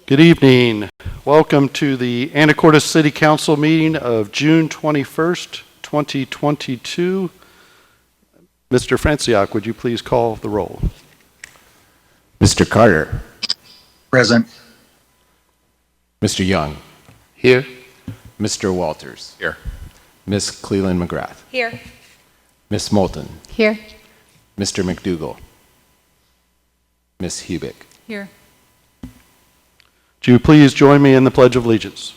Good evening. Welcome to the Anacortes City Council meeting of June 21st, 2022. Mr. Franciac, would you please call the roll? Mr. Carter. Present. Mr. Young. Here. Mr. Walters. Here. Miss Cleland McGrath. Here. Miss Moulton. Here. Mr. McDougall. Miss Hubick. Here. Would you please join me in the Pledge of Allegiance?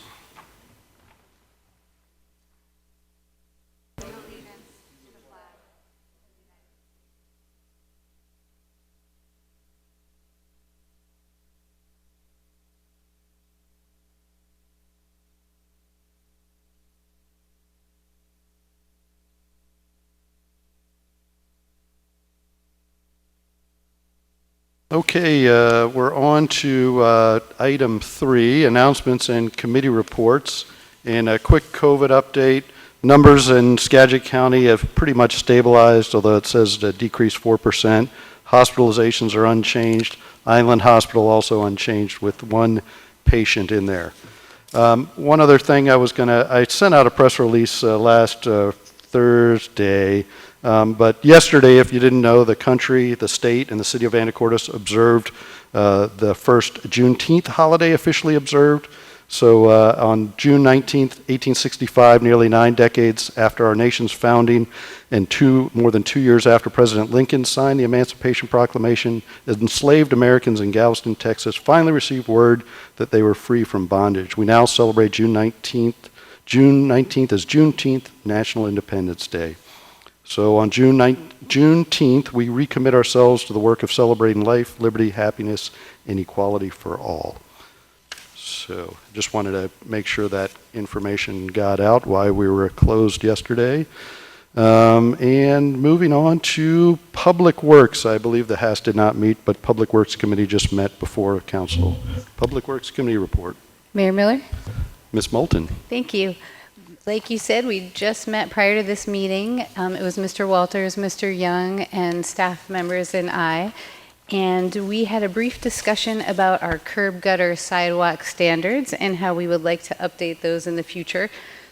Okay, we're on to item 3, announcements and committee reports. And a quick COVID update. Numbers in Skagit County have pretty much stabilized, although it says to decrease 4%. Hospitalizations are unchanged. Island Hospital also unchanged with 1 patient in there. One other thing I sent out a press release last Thursday. But yesterday, if you didn't know, the country, the state, and the city of Anacortes observed the first Juneteenth holiday officially observed. So on June 19th, 1865, nearly 9 decades after our nation's founding and more than 2 years after President Lincoln signed the Emancipation Proclamation, enslaved Americans in Galveston, Texas finally received word that they were free from bondage. We now celebrate June 19th as Juneteenth, National Independence Day. So on Juneteenth, we recommit ourselves to the work of celebrating life, liberty, happiness, and equality for all. So just wanted to make sure that information got out why we were closed yesterday. And moving on to Public Works. I believe the HAS did not meet, but Public Works Committee just met before Council. Public Works Committee report. Mayor Miller? Ms. Moulton. Thank you. Like you said, we just met prior to this meeting. It was Mr. Walters, Mr. Young, and staff members and I. And we had a brief discussion about our curb gutter sidewalk standards and how we would like to update those in the future.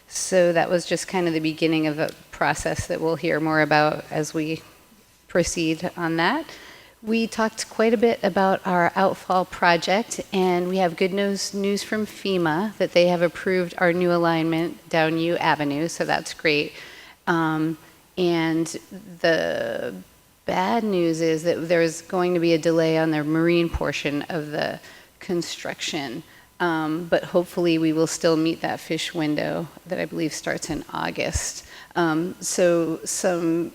So that was just kind of the beginning of a process that we'll hear more about as we proceed on that. We talked quite a bit about our outfall project, and we have good news from FEMA that they have approved our new alignment down U Avenue, so that's great. And the bad news is that there's going to be a delay on the marine portion of the construction, but hopefully we will still meet that fish window that I believe starts in August. So some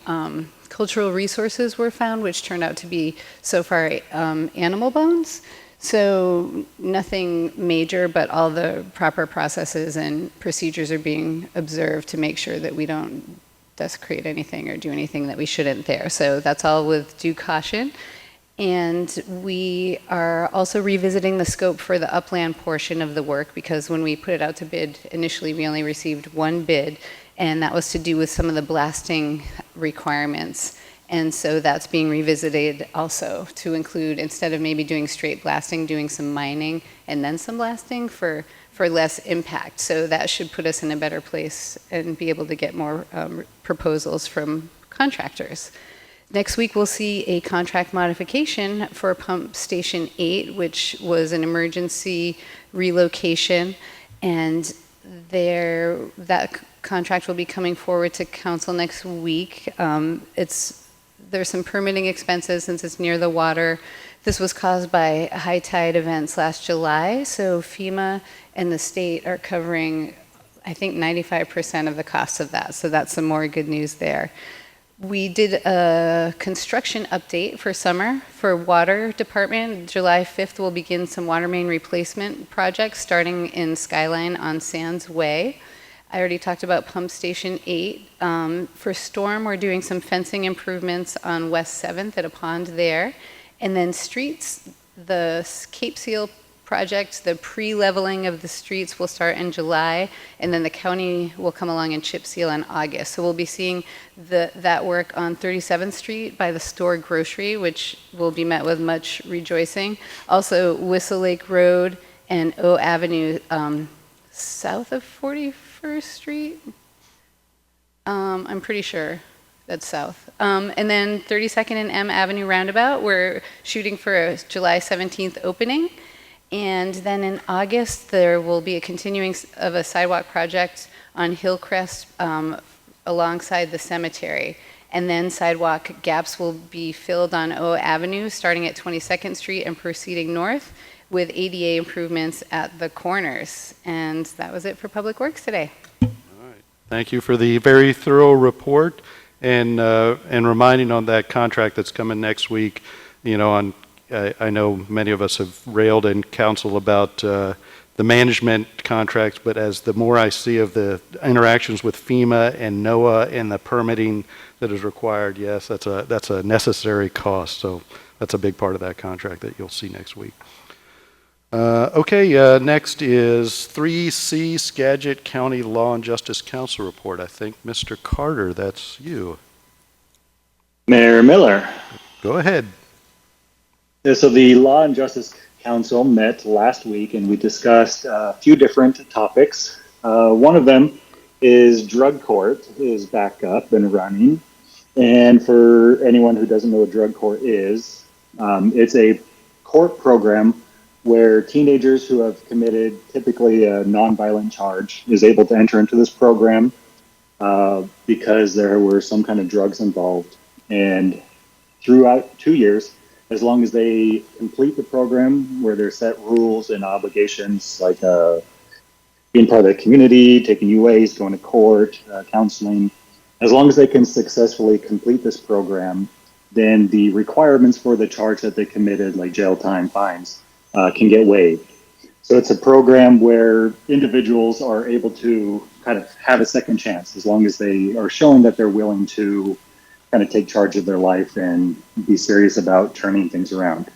cultural resources were found, which turned out to be, so far, animal bones. So nothing major, but all the proper processes and procedures are being observed to make sure that we don't desecrate anything or do anything that we shouldn't there. So that's all with due caution. And we are also revisiting the scope for the upland portion of the work, because when we put it out to bid, initially we only received 1 bid, and that was to do with some of the blasting requirements. And so that's being revisited also to include, instead of maybe doing straight blasting, doing some mining and then some blasting for less impact. So that should put us in a better place and be able to get more proposals from contractors. Next week, we'll see a contract modification for Pump Station 8, which was an emergency relocation. And that contract will be coming forward to council next week. There's some permitting expenses since it's near the water. This was caused by high tide events last July, so FEMA and the state are covering, I think, 95% of the costs of that, so that's some more good news there. We did a construction update for summer for water department. July 5th, we'll begin some water main replacement projects starting in Skyline on Sands Way. I already talked about Pump Station 8. For storm, we're doing some fencing improvements on West 7th at a pond there. And then streets, the Cape Seal project, the pre-leveling of the streets will start in July, and then the county will come along and chip seal in August. So we'll be seeing that work on 37th Street by the store grocery, which will be met with much rejoicing. Also Whistle Lake Road and O Avenue south of 41st Street. I'm pretty sure that's south. And then 32nd and M Avenue roundabout, we're shooting for a July 17th opening. And then in August, there will be a continuing of a sidewalk project on Hillcrest alongside the cemetery. And then sidewalk gaps will be filled on O Avenue, starting at 22nd Street and proceeding north with ADA improvements at the corners. And that was it for Public Works today. All right. Thank you for the very thorough report and reminding on that contract that's coming next week. You know, I know many of us have railed in council about the management contracts, but as the more I see of the interactions with FEMA and NOAA and the permitting that is required, yes, that's a necessary cost. So that's a big part of that contract that you'll see next week. Okay, next is 3C Skagit County Law and Justice Council report. I think Mr. Carter, that's you. Mayor Miller. Go ahead. So the Law and Justice Council met last week and we discussed a few different topics. One of them is drug court is back up and running. And for anyone who doesn't know what drug court is, it's a court program where teenagers who have committed typically a nonviolent charge is able to enter into this program because there were some kind of drugs involved. And throughout 2 years, as long as they complete the program where there's set rules and obligations like being part of the community, taking UAs, going to court, counseling, as long as they can successfully complete this program, then the requirements for the charge that they committed, like jail time, fines, can get waived. So it's a program where individuals are able to kind of have a second chance as long as they are showing that they're willing to kind of take charge of their life and be serious about turning things around.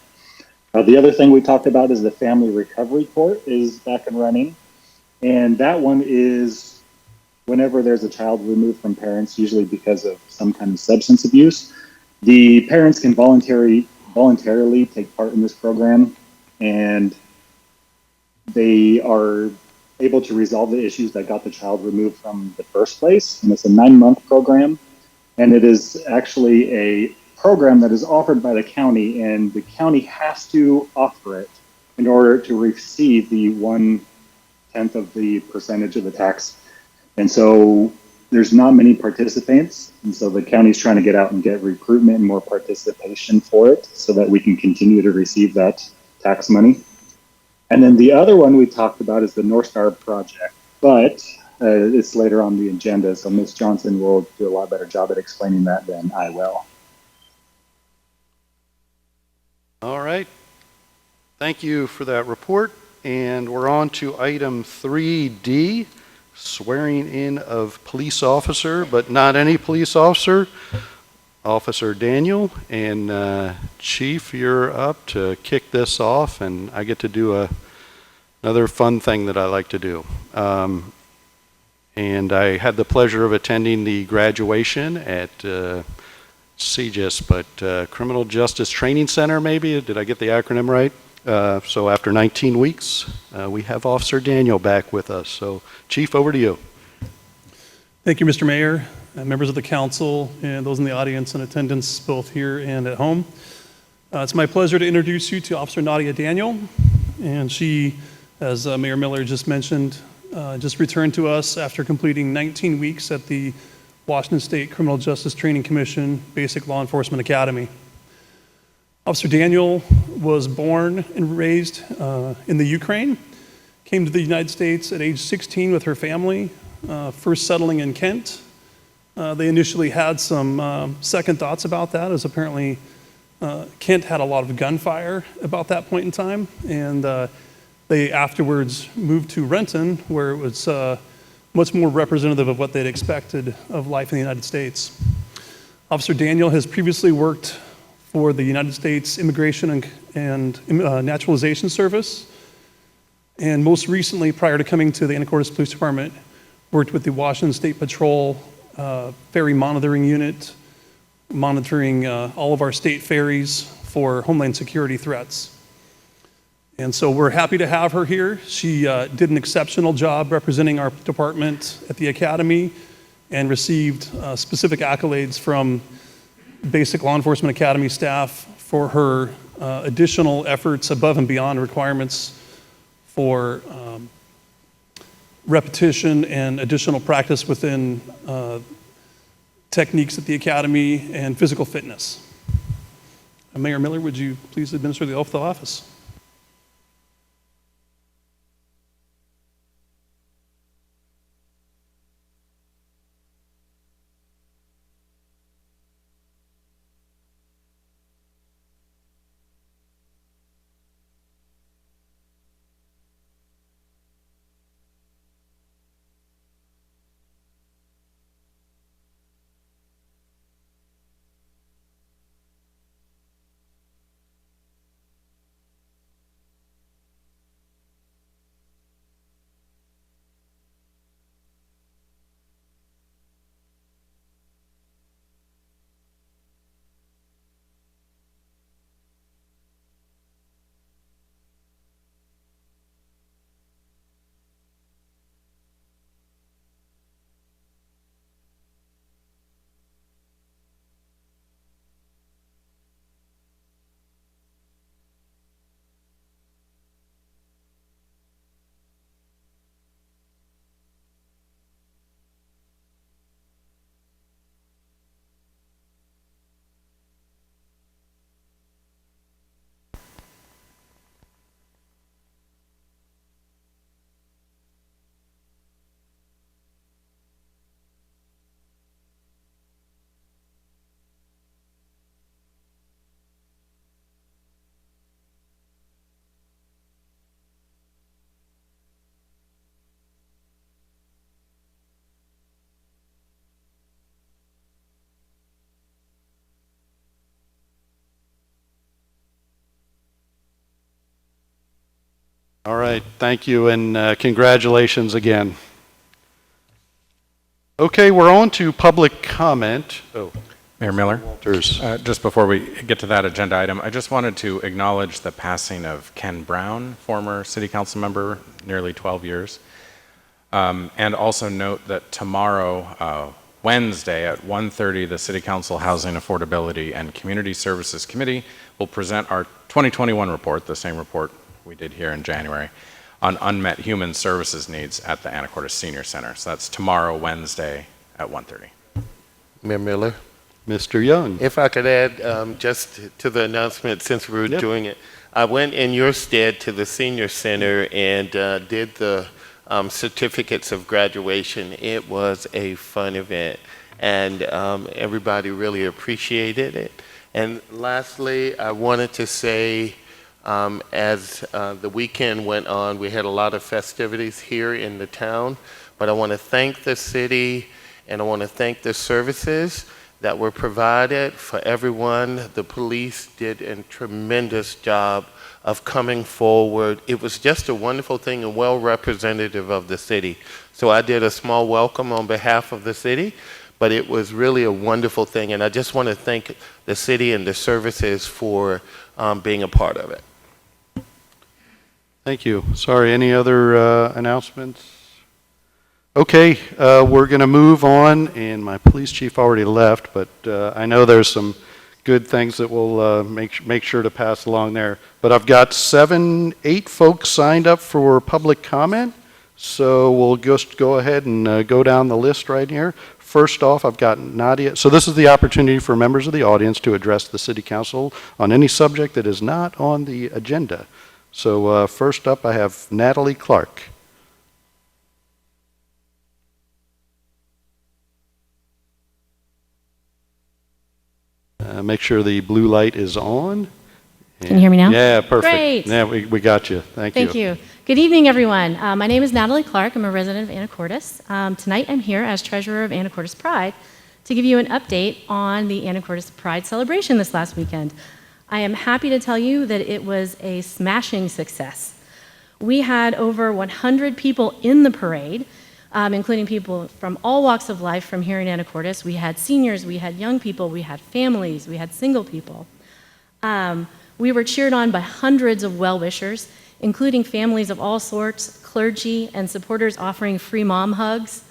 The other thing we talked about is the Family Recovery Court is back and running. And that one is whenever there's a child removed from parents, usually because of some kind of substance abuse, the parents can voluntarily take part in this program, and they are able to resolve the issues that got the child removed from the first place. And it's a 9-month program. And it is actually a program that is offered by the county, and the county has to offer it in order to receive the 1/10 of the percentage of the tax. And so there's not many participants. And so the county's trying to get out and get recruitment and more participation for it so that we can continue to receive that tax money. And then the other one we talked about is the North Star project, but it's later on the agenda, so Ms. Johnson will do a lot better job at explaining that than I will. All right. Thank you for that report. And we're on to item 3D, swearing in of police officer, but not any police officer, Officer Daniel. And Chief, you're up to kick this off, and I get to do another fun thing that I like to do. And I had the pleasure of attending the graduation at CJIS, but Criminal Justice Training Center, maybe? Did I get the acronym right? So after 19 weeks, we have Officer Daniel back with us. So, Chief, over to you. Thank you, Mr. Mayor, members of the council, and those in the audience and attendance, both here and at home. It's my pleasure to introduce you to Officer Nadia Daniel, and she, as Mayor Miller just mentioned, just returned to us after completing 19 weeks at the Washington State Criminal Justice Training Commission Basic Law Enforcement Academy. Officer Daniel was born and raised in the Ukraine, came to the United States at age 16 with her family, first settling in Kent. They initially had some second thoughts about that, as apparently Kent had a lot of gunfire about that point in time, and they afterwards moved to Renton, where it was much more representative of what they'd expected of life in the United States. Officer Daniel has previously worked for the United States Immigration and Naturalization Service, and most recently, prior to coming to the Anacortes Police Department, worked with the Washington State Patrol Ferry Monitoring Unit, monitoring all of our state ferries for homeland security threats. And so we're happy to have her here. She did an exceptional job representing our department at the Academy and received specific accolades from Basic Law Enforcement Academy staff for her additional efforts above and beyond requirements for repetition and additional practice within techniques at the Academy and physical fitness. Mayor Miller, would you please administer the oath of office? All right, thank you, and congratulations again. Okay, we're on to public comment. Oh, Mayor Miller, Walters. just before we get to that agenda item, I just wanted to acknowledge the passing of Ken Brown, former city council member, nearly 12 years. And also note that tomorrow, Wednesday at 1:30, the City Council Housing Affordability and Community Services Committee will present our 2021 report, the same report we did here in January, on unmet human services needs at the Anacortes Senior Center. So that's tomorrow, Wednesday at 1:30. Mayor Miller, Mr. Young. if I could add just to the announcement, since we were Yep. doing it, I went in your stead to the senior center and did the certificates of graduation. It was a fun event, and everybody really appreciated it. And lastly, I wanted to say, as the weekend went on, we had a lot of festivities here in the town, but I want to thank the city and I want to thank the services that were provided for everyone. The police did a tremendous job of coming forward. It was just a wonderful thing and well representative of the city. So I did a small welcome on behalf of the city, but it was really a wonderful thing, and I just want to thank the city and the services for being a part of it. Thank you. Sorry, any other announcements? Okay, we're going to move on, and my police chief already left, but I know there's some good things that we'll make sure to pass along there. But I've got 8 folks signed up for public comment, so we'll just go ahead and go down the list right here. First off, I've got Nadia. So this is the opportunity for members of the audience to address the city council on any subject that is not on the agenda. So first up, I have Natalie Clark. Make sure the blue light is on. Can you hear me now? Yeah, perfect. Great. Yeah, we got you. Thank you. Thank you. Good evening, everyone. My name is Natalie Clark. I'm a resident of Anacortes. Tonight, I'm here as treasurer of Anacortes Pride to give you an update on the Anacortes Pride celebration this last weekend. I am happy to tell you that it was a smashing success. We had over 100 people in the parade, including people from all walks of life from here in Anacortes. We had seniors, we had young people, we had families, we had single people. We were cheered on by hundreds of well-wishers, including families of all sorts, clergy, and supporters offering free mom hugs.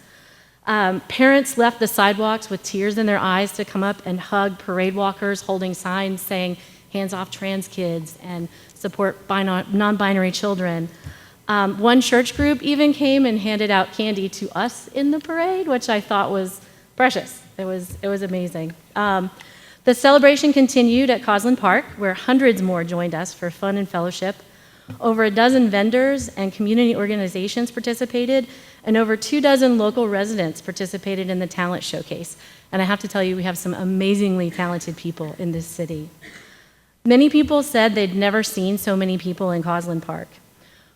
Parents left the sidewalks with tears in their eyes to come up and hug parade walkers holding signs saying, "Hands off trans kids," and support non-binary children. One church group even came and handed out candy to us in the parade, which I thought was precious. It was amazing. The celebration continued at Cosland Park, where hundreds more joined us for fun and fellowship. Over a dozen vendors and community organizations participated, and over 24 local residents participated in the talent showcase. And I have to tell you, we have some amazingly talented people in this city. Many people said they'd never seen so many people in Cosland Park.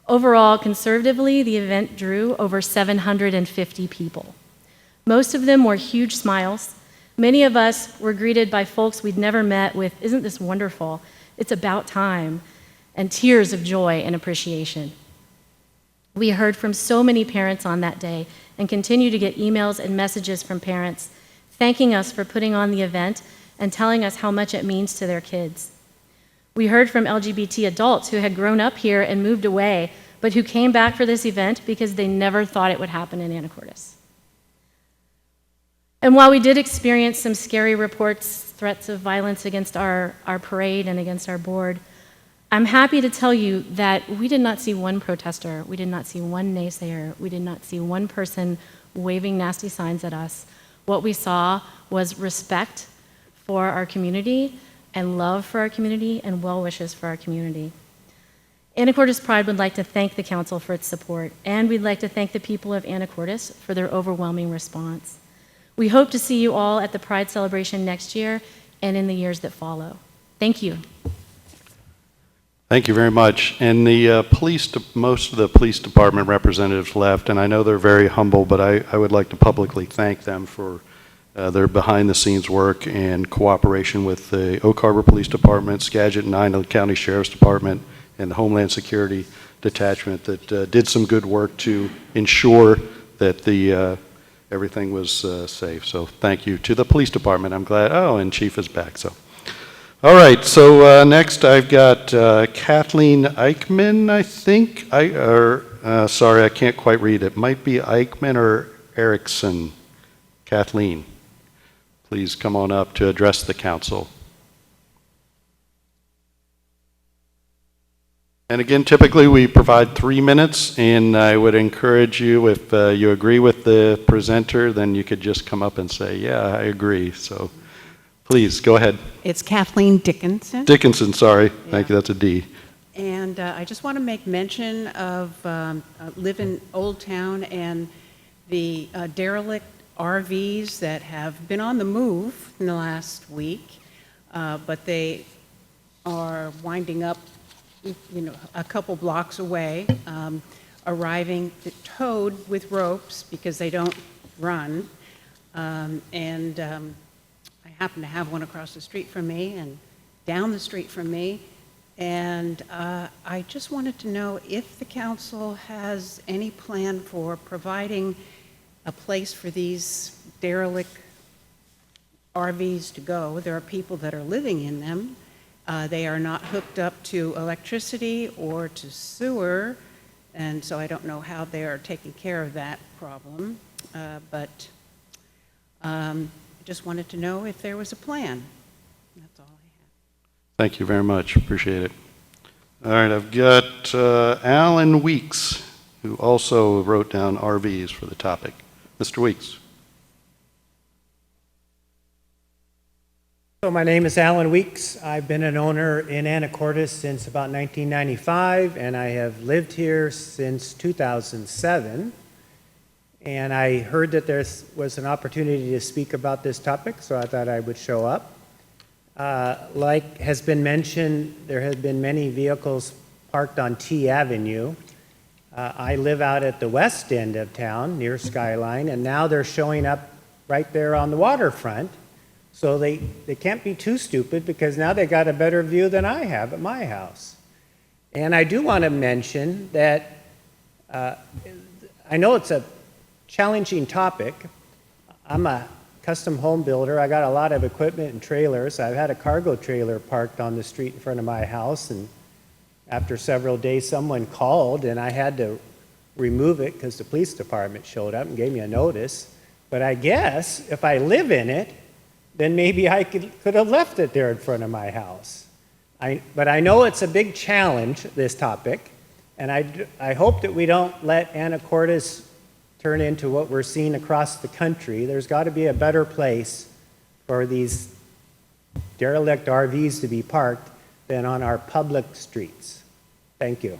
Overall, conservatively, the event drew over 750 people. Most of them were huge smiles. Many of us were greeted by folks we'd never met with, "Isn't this wonderful? It's about time," and tears of joy and appreciation. We heard from so many parents on that day and continue to get emails and messages from parents thanking us for putting on the event and telling us how much it means to their kids. We heard from LGBT adults who had grown up here and moved away, but who came back for this event because they never thought it would happen in Anacortes. And while we did experience some scary reports, threats of violence against our parade and against our board, I'm happy to tell you that we did not see one protester, we did not see one naysayer, we did not see one person waving nasty signs at us. What we saw was respect for our community and love for our community and well wishes for our community. Anacortes Pride would like to thank the council for its support, and we'd like to thank the people of Anacortes for their overwhelming response. We hope to see you all at the Pride celebration next year and in the years that follow. Thank you. Thank you very much. And the most of the police department representatives left, and I know they're very humble, but I would like to publicly thank them for their behind-the-scenes work and cooperation with the Oak Harbor Police Department, Skagit and Anacortes County Sheriff's Department, and the Homeland Security Detachment that did some good work to ensure that everything was safe. So thank you to the police department. I'm glad. Oh, and Chief is back. So. All right, so next I've got Kathleen Eichmann, I think. Sorry, I can't quite read it. Might be Eichmann or Erickson. Kathleen, please come on up to address the council. And again, typically we provide 3 minutes, and I would encourage you, if you agree with the presenter, then you could just come up and say, "Yeah, I agree." So. Please, go ahead. It's Kathleen Dickinson. Dickinson, sorry. Yeah. Thank you, that's a D. And I just want to make mention of live in Old Town and the derelict RVs that have been on the move in the last week, but they are winding up, a couple blocks away, arriving towed with ropes because they don't run, I happen to have one across the street from me and down the street from me, and I just wanted to know if the council has any plan for providing a place for these derelict RVs to go. There are people that are living in them. They are not hooked up to electricity or to sewer, and so I don't know how they are taking care of that problem, but I just wanted to know if there was a plan. That's all I have. Thank you very much. Appreciate it. All right, I've got Alan Weeks, who also wrote down RVs for the topic. Mr. Weeks. So my name is Alan Weeks. I've been an owner in Anacortes since about 1995, and I have lived here since 2007. And I heard that there was an opportunity to speak about this topic, so I thought I would show up. Like has been mentioned, there have been many vehicles parked on T Avenue. I live out at the west end of town, near Skyline, and now they're showing up right there on the waterfront. So they can't be too stupid, because now they got a better view than I have at my house. And I do want to mention that I know it's a challenging topic. I'm a custom home builder. I got a lot of equipment and trailers. I've had a cargo trailer parked on the street in front of my house, and After several days, someone called and I had to remove it because the police department showed up and gave me a notice. But I guess if I live in it, then maybe I could have left it there in front of my house. But I know it's a big challenge, this topic, and I hope that we don't let Anacortes turn into what we're seeing across the country. There's got to be a better place for these derelict RVs to be parked than on our public streets. Thank you.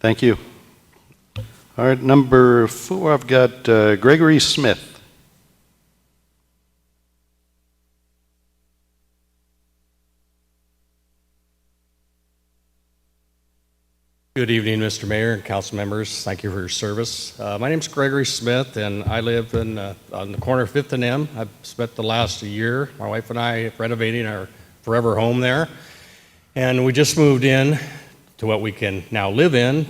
Thank you. All right, number 4, I've got Gregory Smith. Good evening, Mr. Mayor and council members. Thank you for your service. My name is Gregory Smith, and I live on the corner of 5th and M. I've spent the last year, my wife and I, renovating our forever home there. And we just moved in to what we can now live in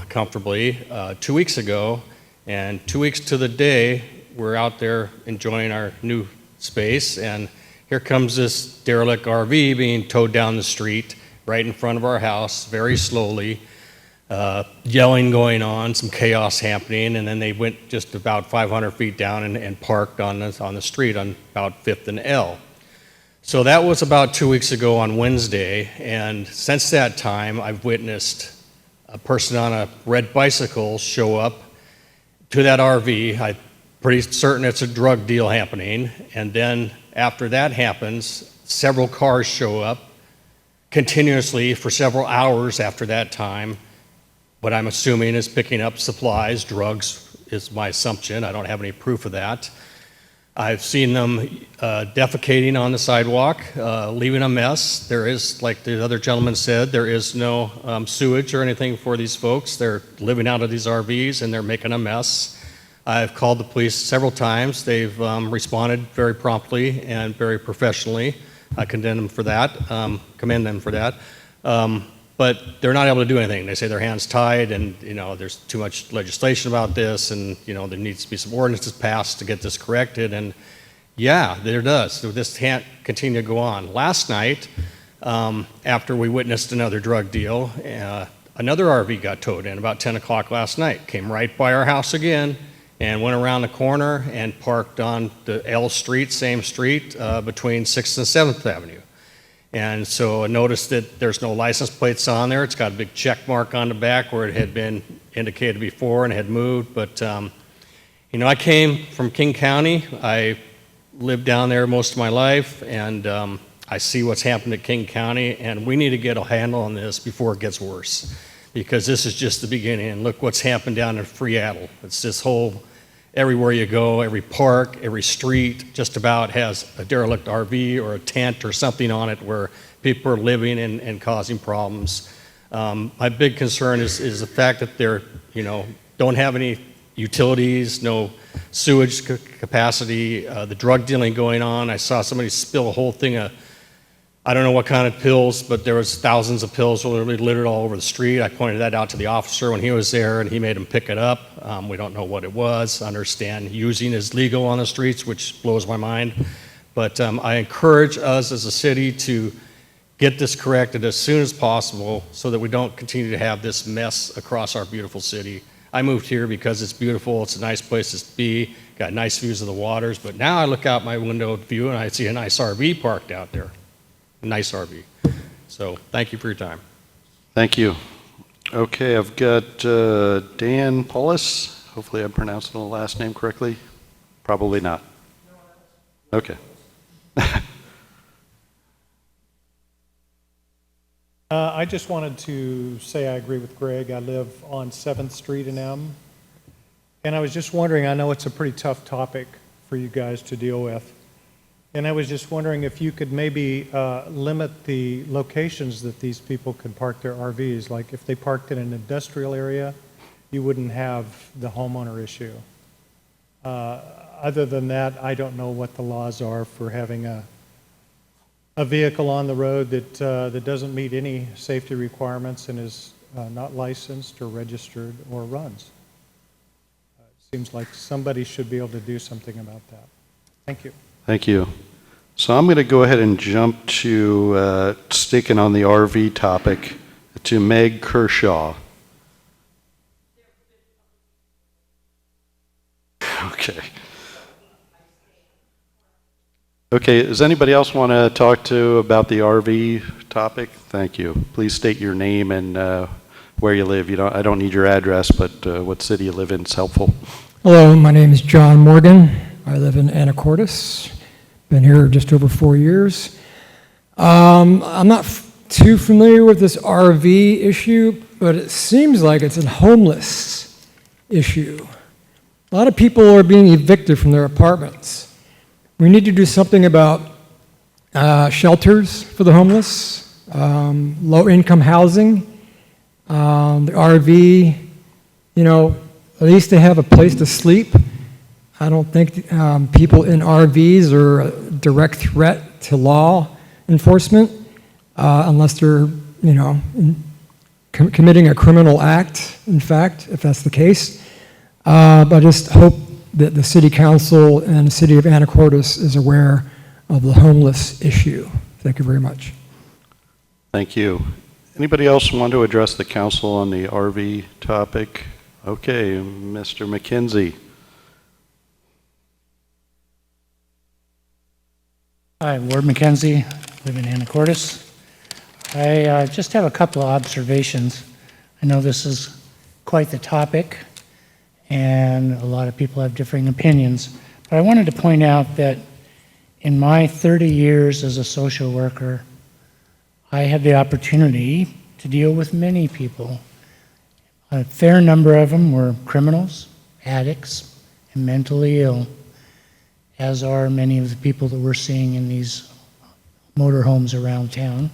comfortably 2 weeks ago. And 2 weeks to the day, we're out there enjoying our new space. And here comes this derelict RV being towed down the street right in front of our house, very slowly, yelling going on, some chaos happening, and then they went just about 500 feet down and parked on the street on about 5th and L. So that was about 2 weeks ago on Wednesday, and since that time, I've witnessed a person on a red bicycle show up to that RV. I'm pretty certain it's a drug deal happening, and then after that happens, several cars show up continuously for several hours after that time. What I'm assuming is picking up supplies, drugs is my assumption. I don't have any proof of that. I've seen them defecating on the sidewalk, leaving a mess. There is, like the other gentleman said, there is no sewage or anything for these folks. They're living out of these RVs and they're making a mess. I've called the police several times. They've responded very promptly and very professionally. I commend them for that. But they're not able to do anything. They say their hands tied, and there's too much legislation about this, and there needs to be some ordinances passed to get this corrected. And yeah, there does. So this can't continue to go on. Last night, after we witnessed another drug deal, another RV got towed in about 10 o'clock last night. Came right by our house again, and went around the corner and parked on the L Street, same street, between 6th and 7th Avenue. And so I noticed that there's no license plates on there. It's got a big check mark on the back where it had been indicated before and had moved. But, I came from King County. I lived down there most of my life, and I see what's happened at King County, and we need to get a handle on this before it gets worse, because this is just the beginning. And look what's happened down in Seattle. It's this whole, everywhere you go, every park, every street just about has a derelict RV or a tent or something on it where people are living and causing problems. My big concern is the fact that they're, don't have any utilities, no sewage capacity, the drug dealing going on. I saw somebody spill a whole thing of, I don't know what kind of pills, but there was thousands of pills literally littered all over the street. I pointed that out to the officer when he was there, and he made him pick it up. We don't know what it was. I understand using is legal on the streets, which blows my mind. But I encourage us as a city to get this corrected as soon as possible so that we don't continue to have this mess across our beautiful city. I moved here because it's beautiful. It's a nice place to be. Got nice views of the waters. But now I look out my window view and I see a nice RV parked out there. Nice RV. So thank you for your time. Thank you. Okay, I've got Dan Paulus. Hopefully I'm pronouncing the last name correctly. Probably not. Okay. I just wanted to say I agree with Greg. I live on 7th Street in M. And I was just wondering, I know it's a pretty tough topic for you guys to deal with. And I was just wondering if you could maybe limit the locations that these people could park their RVs. Like if they parked in an industrial area, you wouldn't have the homeowner issue. Other than that, I don't know what the laws are for having a vehicle on the road that doesn't meet any safety requirements and is not licensed or registered or runs. It seems like somebody should be able to do something about that. Thank you. Thank you. So I'm going to go ahead and jump to sticking on the RV topic to Meg Kershaw. Okay. Okay, does anybody else want to talk to about the RV topic? Thank you. Please state your name and where you live. I don't need your address, but what city you live in is helpful. Hello, my name is John Morgan. I live in Anacortes. Been here just over 4 years. I'm not too familiar with this RV issue, but it seems like it's a homeless issue. A lot of people are being evicted from their apartments. We need to do something about shelters for the homeless, low-income housing, the RV, at least they have a place to sleep. I don't think people in RVs are a direct threat to law enforcement unless they're, committing a criminal act, in fact, if that's the case. But I just hope that the City Council and the City of Anacortes is aware of the homeless issue. Thank you very much. Thank you. Anybody else want to address the council on the RV topic? Okay, Mr. McKenzie. Hi, Ward McKenzie, live in Anacortes. I just have a couple of observations. I know this is quite the topic, and a lot of people have differing opinions, but I wanted to point out that in my 30 years as a social worker, I had the opportunity to deal with many people. A fair number of them were criminals, addicts, and mentally ill, as are many of the people that we're seeing in these motorhomes around town.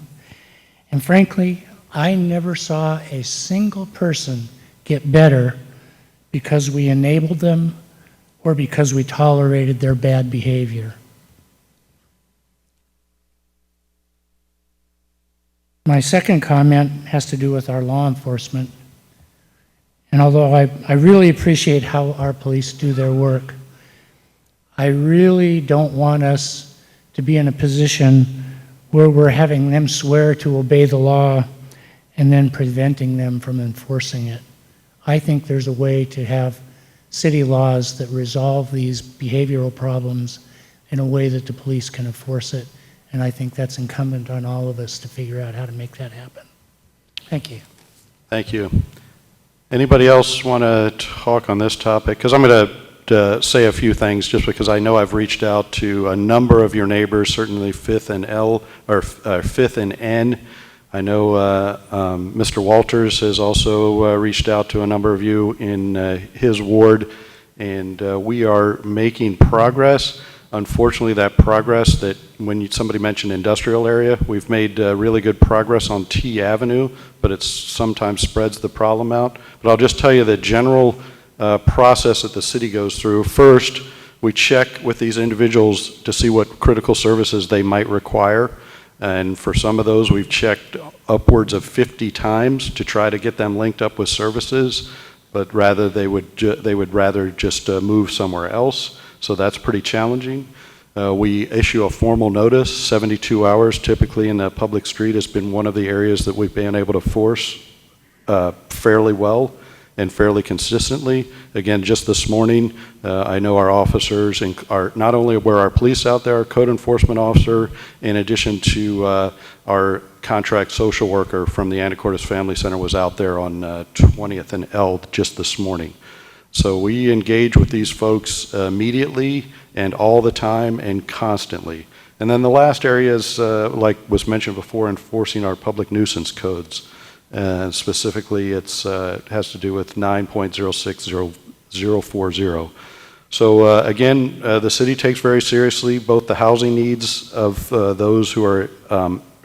And frankly, I never saw a single person get better because we enabled them or because we tolerated their bad behavior. My second comment has to do with our law enforcement. And although I really appreciate how our police do their work, I really don't want us to be in a position where we're having them swear to obey the law and then preventing them from enforcing it. I think there's a way to have city laws that resolve these behavioral problems in a way that the police can enforce it, and I think that's incumbent on all of us to figure out how to make that happen. Thank you. Thank you. Anybody else want to talk on this topic? Because I'm going to say a few things just because I know I've reached out to a number of your neighbors, certainly 5th and L, or 5th and N. I know Mr. Walters has also reached out to a number of you in his ward, and we are making progress. Unfortunately, that progress that when somebody mentioned industrial area, we've made really good progress on T Avenue, but it sometimes spreads the problem out. But I'll just tell you the general process that the city goes through. First, we check with these individuals to see what critical services they might require. And for some of those, we've checked upwards of 50 times to try to get them linked up with services, but rather they would rather just move somewhere else. So that's pretty challenging. We issue a formal notice, 72 hours typically in a public street has been one of the areas that we've been able to force fairly well and fairly consistently. Again, just this morning, I know our officers are not only were our police out there, our code enforcement officer, in addition to our contract social worker from the Anacortes Family Center was out there on 20th and L just this morning. So we engage with these folks immediately and all the time and constantly. And then the last area is, like was mentioned before, enforcing our public nuisance codes. Specifically, it has to do with 9.06040. So again, the city takes very seriously both the housing needs of those who are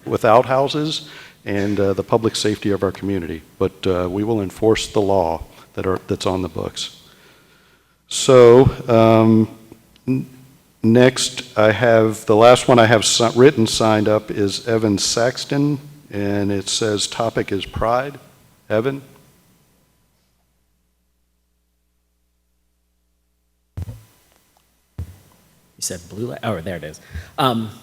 without houses and the public safety of our community. But we will enforce the law that's on the books. So next, I have the last one I have written signed up is Evan Saxton, and it says topic is pride. Evan? You said blue light? Oh, there it is.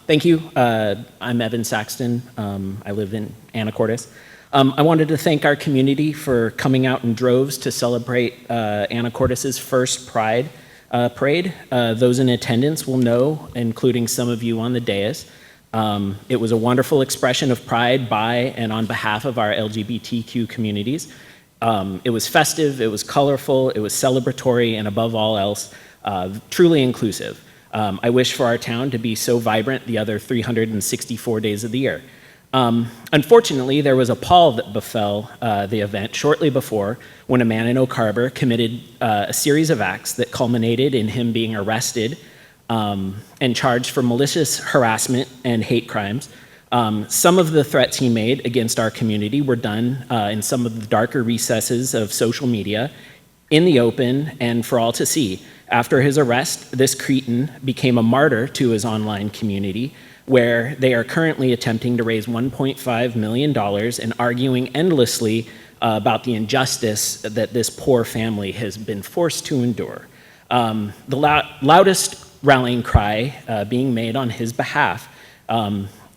Thank you. I'm Evan Saxton. I live in Anacortes. I wanted to thank our community for coming out in droves to celebrate Anacortes' first Pride Parade. Those in attendance will know, including some of you on the dais. It was a wonderful expression of pride by and on behalf of our LGBTQ communities. It was festive, it was colorful, it was celebratory, and above all else, truly inclusive. I wish for our town to be so vibrant the other 364 days of the year. Unfortunately, there was a pall that befell the event shortly before when a man in Oak Harbor committed a series of acts that culminated in him being arrested and charged for malicious harassment and hate crimes. Some of the threats he made against our community were done in some of the darker recesses of social media, in the open and for all to see. After his arrest, this cretin became a martyr to his online community, where they are currently attempting to raise $1.5 million and arguing endlessly about the injustice that this poor family has been forced to endure. The loudest rallying cry being made on his behalf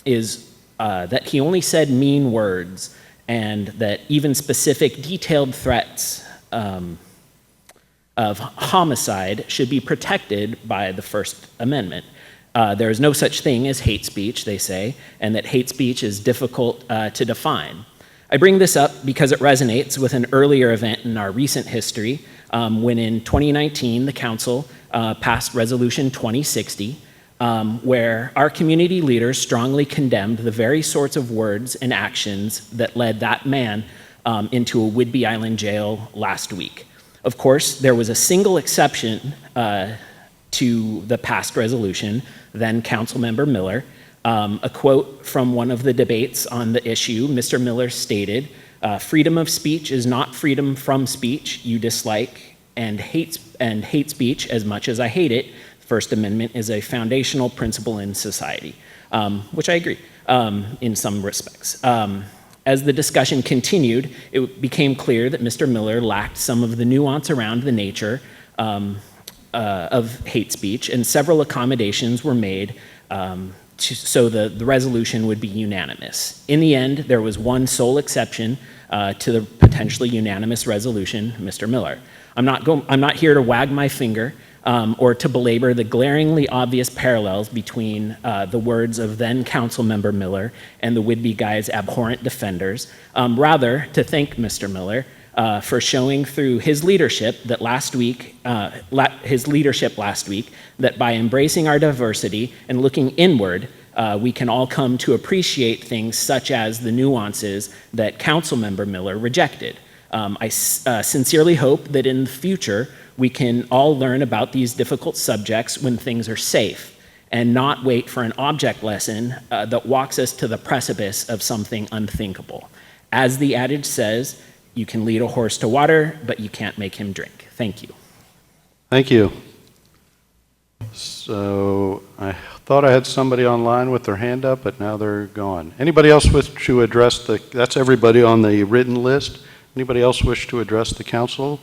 is that he only said mean words, and that even specific detailed threats of homicide should be protected by the First Amendment. There is no such thing as hate speech, they say, and that hate speech is difficult to define. I bring this up because it resonates with an earlier event in our recent history, when in 2019 the Council passed Resolution 2060, where our community leaders strongly condemned the very sorts of words and actions that led that man into a Whidbey Island jail last week. Of course, there was a single exception to the past resolution, then Councilmember Miller. A quote from one of the debates on the issue, Mr. Miller stated, "Freedom of speech is not freedom from speech you dislike, and hate speech as much as I hate it. First Amendment is a foundational principle in society," which I agree in some respects. As the discussion continued, it became clear that Mr. Miller lacked some of the nuance around the nature of hate speech, and several accommodations were made so the resolution would be unanimous. In the end, there was one sole exception to the potentially unanimous resolution, Mr. Miller. I'm not here to wag my finger or to belabor the glaringly obvious parallels between the words of then Councilmember Miller and the Whidbey Guy's abhorrent defenders, rather to thank Mr. Miller for showing through his leadership last week, that by embracing our diversity and looking inward, we can all come to appreciate things such as the nuances that Councilmember Miller rejected. I sincerely hope that in the future, we can all learn about these difficult subjects when things are safe, and not wait for an object lesson that walks us to the precipice of something unthinkable. As the adage says, you can lead a horse to water, but you can't make him drink. Thank you. Thank you. So I thought I had somebody online with their hand up, but now they're gone. Anybody else wish to address that's everybody on the written list. Anybody else wish to address the council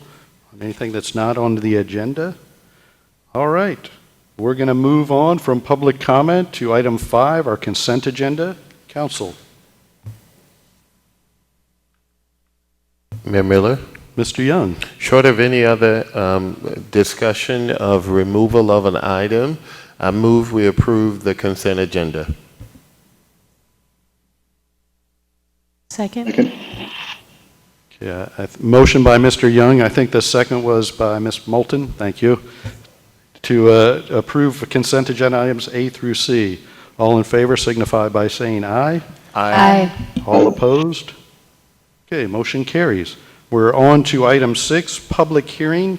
on anything that's not on the agenda? All right. We're going to move on from public comment to item 5, our consent agenda. Council. Mayor Miller? Mr. Young. Short of any other discussion of removal of an item, I move we approve the consent agenda. Second. Yeah, motion by Mr. Young. I think the second was by Ms. Moulton. Thank you. To approve consent agenda items A through C. All in favor signify by saying aye. Aye. All opposed? Okay, motion carries. We're on to item 6, public hearing.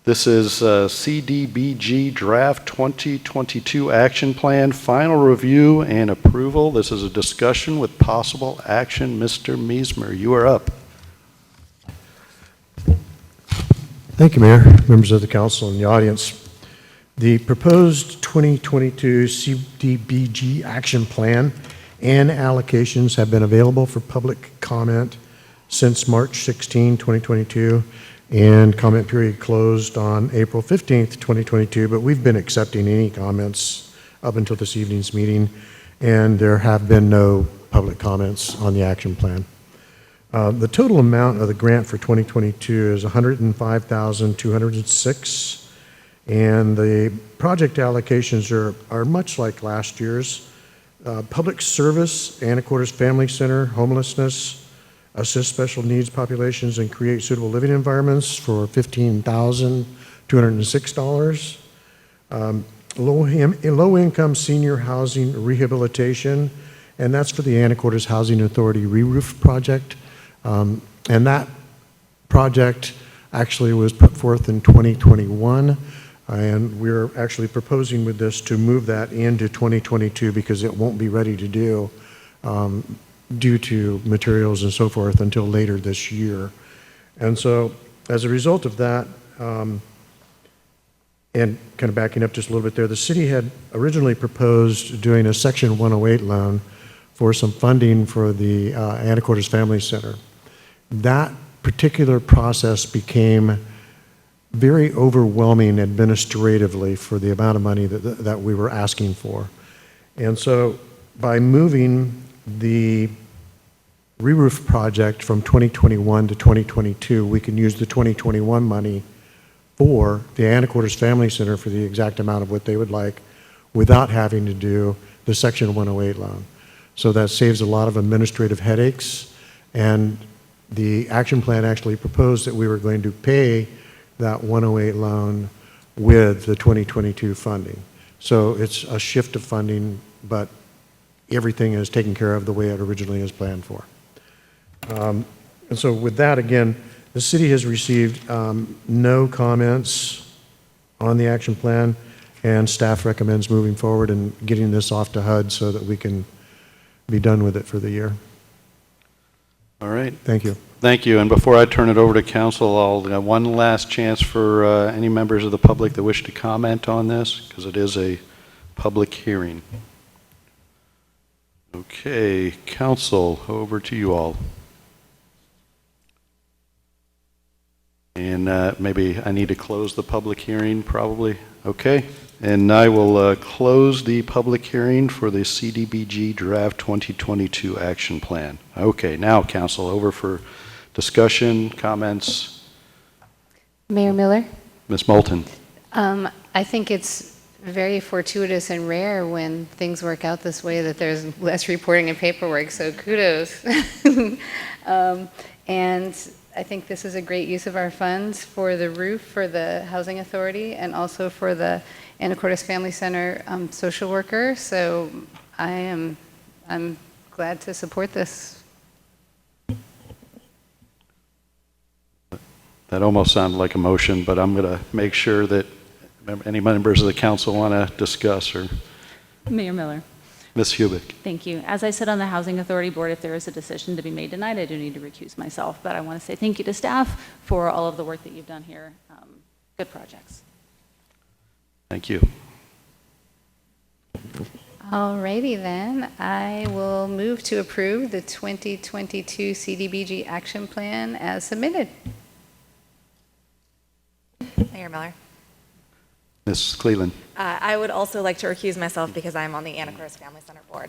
This is Cdbg Draft 2022 Action Plan, final review and approval. This is a discussion with possible action. Mr. Meismer, you are up. Thank you, Mayor, members of the council and the audience. The proposed 2022 Cdbg Action Plan and allocations have been available for public comment since March 16, 2022, and comment period closed on April 15th, 2022, but we've been accepting any comments up until this evening's meeting, and there have been no public comments on the action plan. The total amount of the grant for 2022 is $105,206, and the project allocations are much like last year's. Public service, Anacortes Family Center, homelessness, assist special needs populations, and create suitable living environments for $15,206. Low-income senior housing rehabilitation, and that's for the Anacortes Housing Authority re-roof project. And that project actually was put forth in 2021, and we're actually proposing with this to move that into 2022 because it won't be ready to do due to materials and so forth until later this year. And so as a result of that, and kind of backing up just a little bit there, the city had originally proposed doing a Section 108 loan for some funding for the Anacortes Family Center. That particular process became very overwhelming administratively for the amount of money that we were asking for. And so by moving the re-roof project from 2021 to 2022, we can use the 2021 money for the Anacortes Family Center for the exact amount of what they would like without having to do the Section 108 loan. So that saves a lot of administrative headaches, and the action plan actually proposed that we were going to pay that 108 loan with the 2022 funding. So it's a shift of funding, but everything is taken care of the way it originally is planned for. And so with that, again, the city has received no comments on the action plan, and staff recommends moving forward and getting this off to HUD so that we can be done with it for the year. All right. Thank you. Thank you. And before I turn it over to council, I'll have one last chance for any members of the public that wish to comment on this, because it is a public hearing. Okay, council, over to you all. And maybe I need to close the public hearing, probably. Okay. And I will close the public hearing for the CDBG Draft 2022 Action Plan. Okay, now, council, over for discussion, comments. Mayor Miller? Ms. Moulton. I think it's very fortuitous and rare when things work out this way that there's less reporting and paperwork, so kudos. And I think this is a great use of our funds for the roof for the Housing Authority and also for the Anacortes Family Center social worker. So I'm glad to support this. That almost sounded like a motion, but I'm going to make sure that any members of the council want to discuss. Or Mayor Miller. Ms. Hubick. Thank you. As I sit on the Housing Authority Board, if there is a decision to be made tonight, I do need to recuse myself. But I want to say thank you to staff for all of the work that you've done here. Good projects. Thank you. Alrighty then, I will move to approve the 2022 CDBG Action Plan as submitted. Mayor Miller. Ms. Cleland. I would also like to recuse myself because I'm on the Anacortes Family Center Board.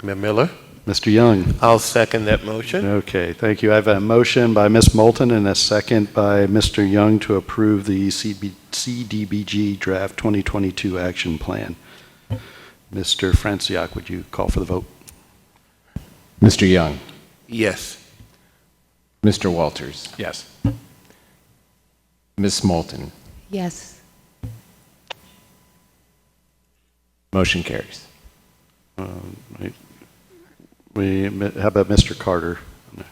Mayor Miller. Mr. Young. I'll second that motion. Okay, thank you. I have a motion by Ms. Moulton and a second by Mr. Young to approve the CDBG Draft 2022 Action Plan. Mr. Franciac, would you call for the vote? Mr. Young. Yes. Mr. Walters. Yes. Ms. Moulton. Yes. Motion carries. Right. How about Mr. Carter?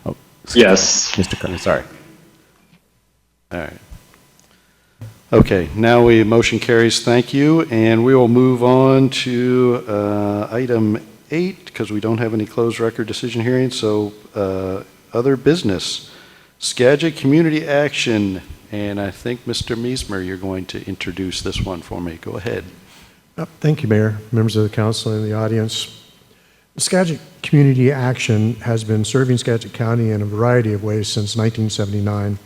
Oh, Yes. Mr. Carter, sorry. All right. Okay, now motion carries, thank you, and we will move on to item 8, because we don't have any closed record decision hearings, so other business. Skagit Community Action, and I think Mr. Meismer, you're going to introduce this one for me. Go ahead. Thank you, Mayor, members of the council and the audience. Skagit Community Action has been serving Skagit County in a variety of ways since 1979.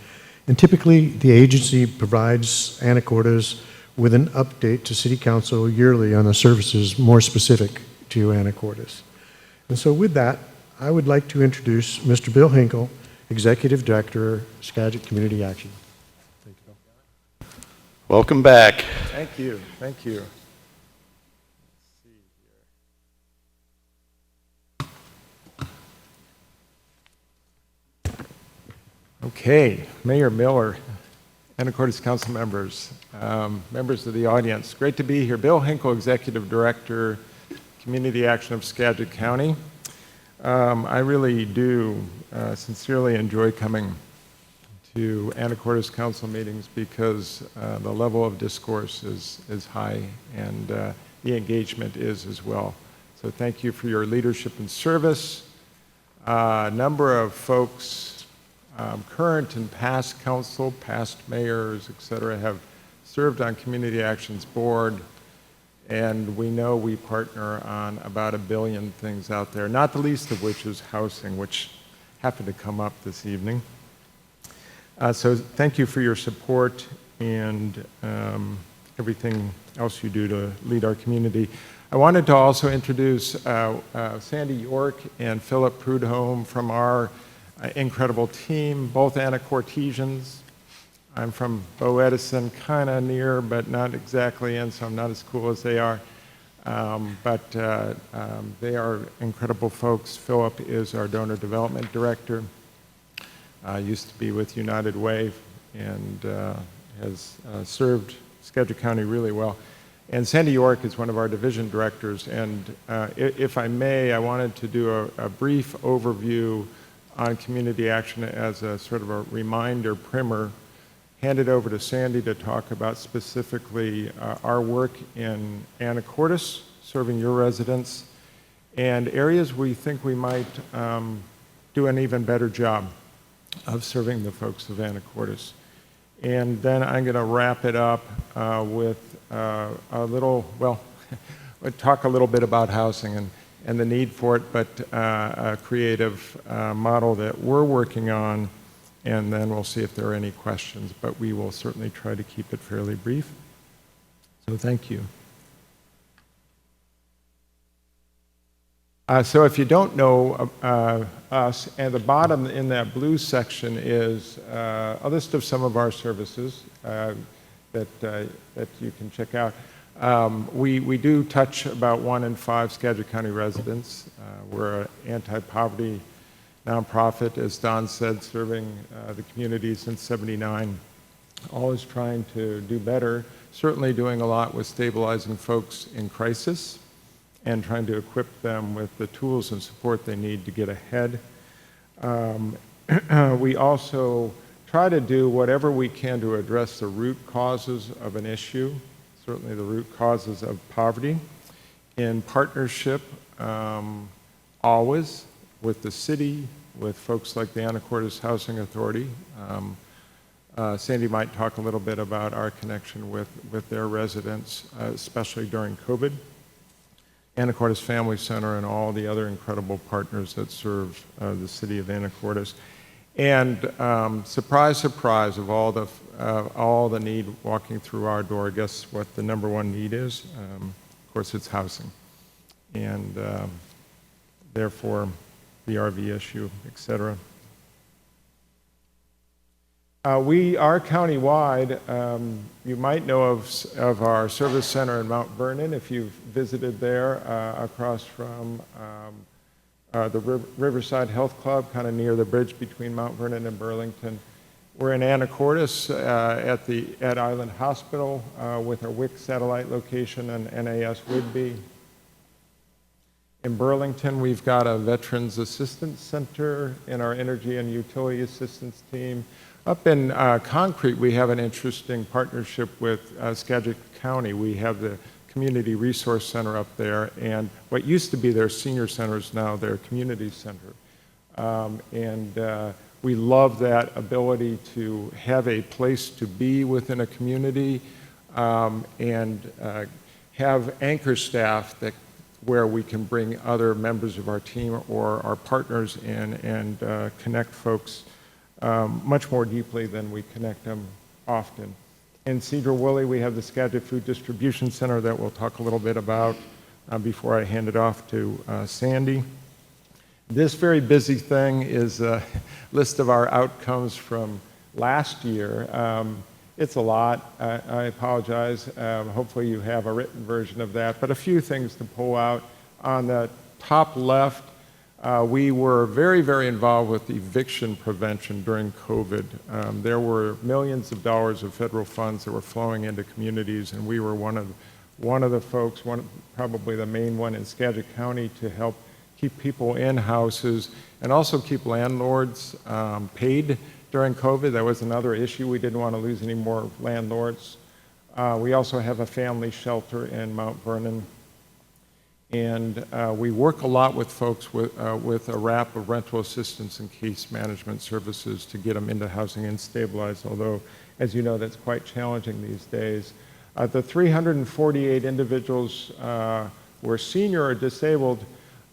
And typically, the agency provides Anacortes with an update to City Council yearly on the services more specific to Anacortes. And so with that, I would like to introduce Mr. Bill Hinkle, Executive Director, Skagit Community Action. Thank you, Bill. Welcome back. Thank you. Thank you. Okay, Mayor Miller, Anacortes Council members, members of the audience, great to be here. Bill Hinkle, Executive Director, Community Action of Skagit County. I really do sincerely enjoy coming to Anacortes Council meetings because the level of discourse is high and the engagement is as well. So thank you for your leadership and service. A number of folks, current and past council, past mayors, et cetera, have served on Community Action's board, and we know we partner on about 1 billion things out there, not the least of which is housing, which happened to come up this evening. So thank you for your support and everything else you do to lead our community. I wanted to also introduce Sandy York and Philip Prudhomme from our incredible team, both Anacortesians. I'm from Bow Edison, kind of near, but not exactly in, so I'm not as cool as they are. But they are incredible folks. Philip is our Donor Development Director. Used to be with United Way and has served Skagit County really well. And Sandy York is one of our division directors. And if I may, I wanted to do a brief overview on Community Action as a sort of a reminder primer, hand it over to Sandy to talk about specifically our work in Anacortes, serving your residents, and areas we think we might do an even better job of serving the folks of Anacortes. And then I'm going to wrap it up with a little, well, we'll talk a little bit about housing and the need for it, but a creative model that we're working on, and then we'll see if there are any questions, but we will certainly try to keep it fairly brief. So thank you. So if you don't know us, at the bottom in that blue section is a list of some of our services that you can check out. We do touch about 1 in 5 Skagit County residents. We're an anti-poverty nonprofit, as Don said, serving the community since '79. Always trying to do better, certainly doing a lot with stabilizing folks in crisis and trying to equip them with the tools and support they need to get ahead. We also try to do whatever we can to address the root causes of an issue, certainly the root causes of poverty, in partnership always with the city, with folks like the Anacortes Housing Authority. Sandy might talk a little bit about our connection with their residents, especially during COVID. Anacortes Family Center and all the other incredible partners that serve the city of Anacortes. And surprise, surprise, of all the need walking through our door, guess what the number one need is? Of course, it's housing. And therefore, the RV issue, et cetera. We are countywide. You might know of our service center in Mount Vernon if you've visited there, across from the Riverside Health Club, kind of near the bridge between Mount Vernon and Burlington. We're in Anacortes at Island Hospital with our WIC satellite location and NAS Whidbey. In Burlington, we've got a Veterans Assistance Center in our Energy and Utility Assistance team. Up in Concrete, we have an interesting partnership with Skagit County. We have the Community Resource Center up there, and what used to be their senior center is now their community center. We love that ability to have a place to be within a community and have anchor staff where we can bring other members of our team or our partners in and connect folks much more deeply than we connect them often. In Cedar Woolley, we have the Skagit Food Distribution Center that we'll talk a little bit about before I hand it off to Sandy. This very busy thing is a list of our outcomes from last year. It's a lot. I apologize. Hopefully you have a written version of that. But a few things to pull out. On the top left, we were very, very involved with eviction prevention during COVID. There were millions of dollars of federal funds that were flowing into communities, and we were one of the folks, probably the main one in Skagit County, to help keep people in houses and also keep landlords paid during COVID. That was another issue. We didn't want to lose any more landlords. We also have a family shelter in Mount Vernon. And we work a lot with folks with a wrap of rental assistance and case management services to get them into housing and stabilize, although, as you know, that's quite challenging these days. The 348 individuals were senior or disabled.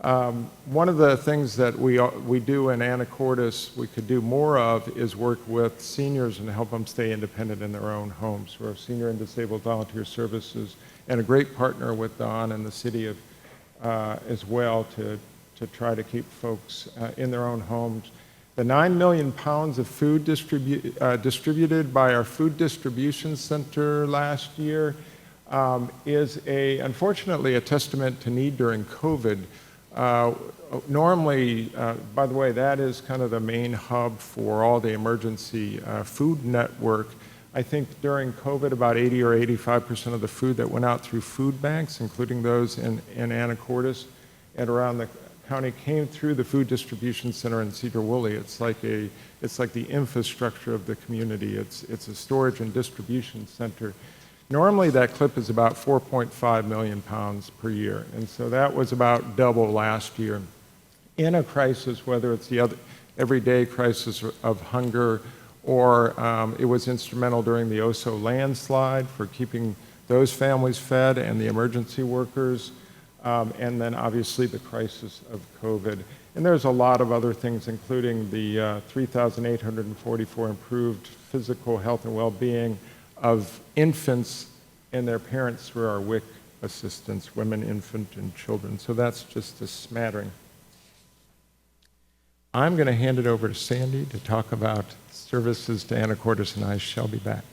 One of the things that we do in Anacortes, we could do more of, is work with seniors and help them stay independent in their own homes. We're Senior and Disabled Volunteer Services, and a great partner with Don and the city of as well to try to keep folks in their own homes. The 9 million pounds of food distributed by our food distribution center last year is unfortunately a testament to need during COVID. Normally, by the way, that is kind of the main hub for all the emergency food network. I think during COVID, about 80 or 85% of the food that went out through food banks, including those in Anacortes and around the county, came through the food distribution center in Cedar Woolley. It's like the infrastructure of the community. It's a storage and distribution center. Normally, that clip is about 4.5 million pounds per year, and so that was about double last year. In a crisis, whether it's the everyday crisis of hunger, or it was instrumental during the Oso landslide for keeping those families fed and the emergency workers, and then obviously the crisis of COVID. And there's a lot of other things, including the 3,844 improved physical health and well-being of infants and their parents through our WIC assistance, women, infant, and children. So that's just a smattering. I'm going to hand it over to Sandy to talk about services to Anacortes, and I shall be back.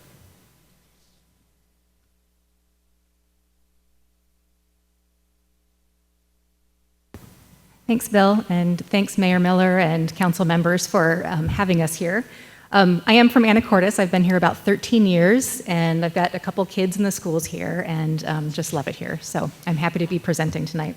Thanks, Bill, and thanks, Mayor Miller and council members for having us here. I am from Anacortes. I've been here about 13 years, and I've got a couple kids in the schools here, and just love it here. So I'm happy to be presenting tonight.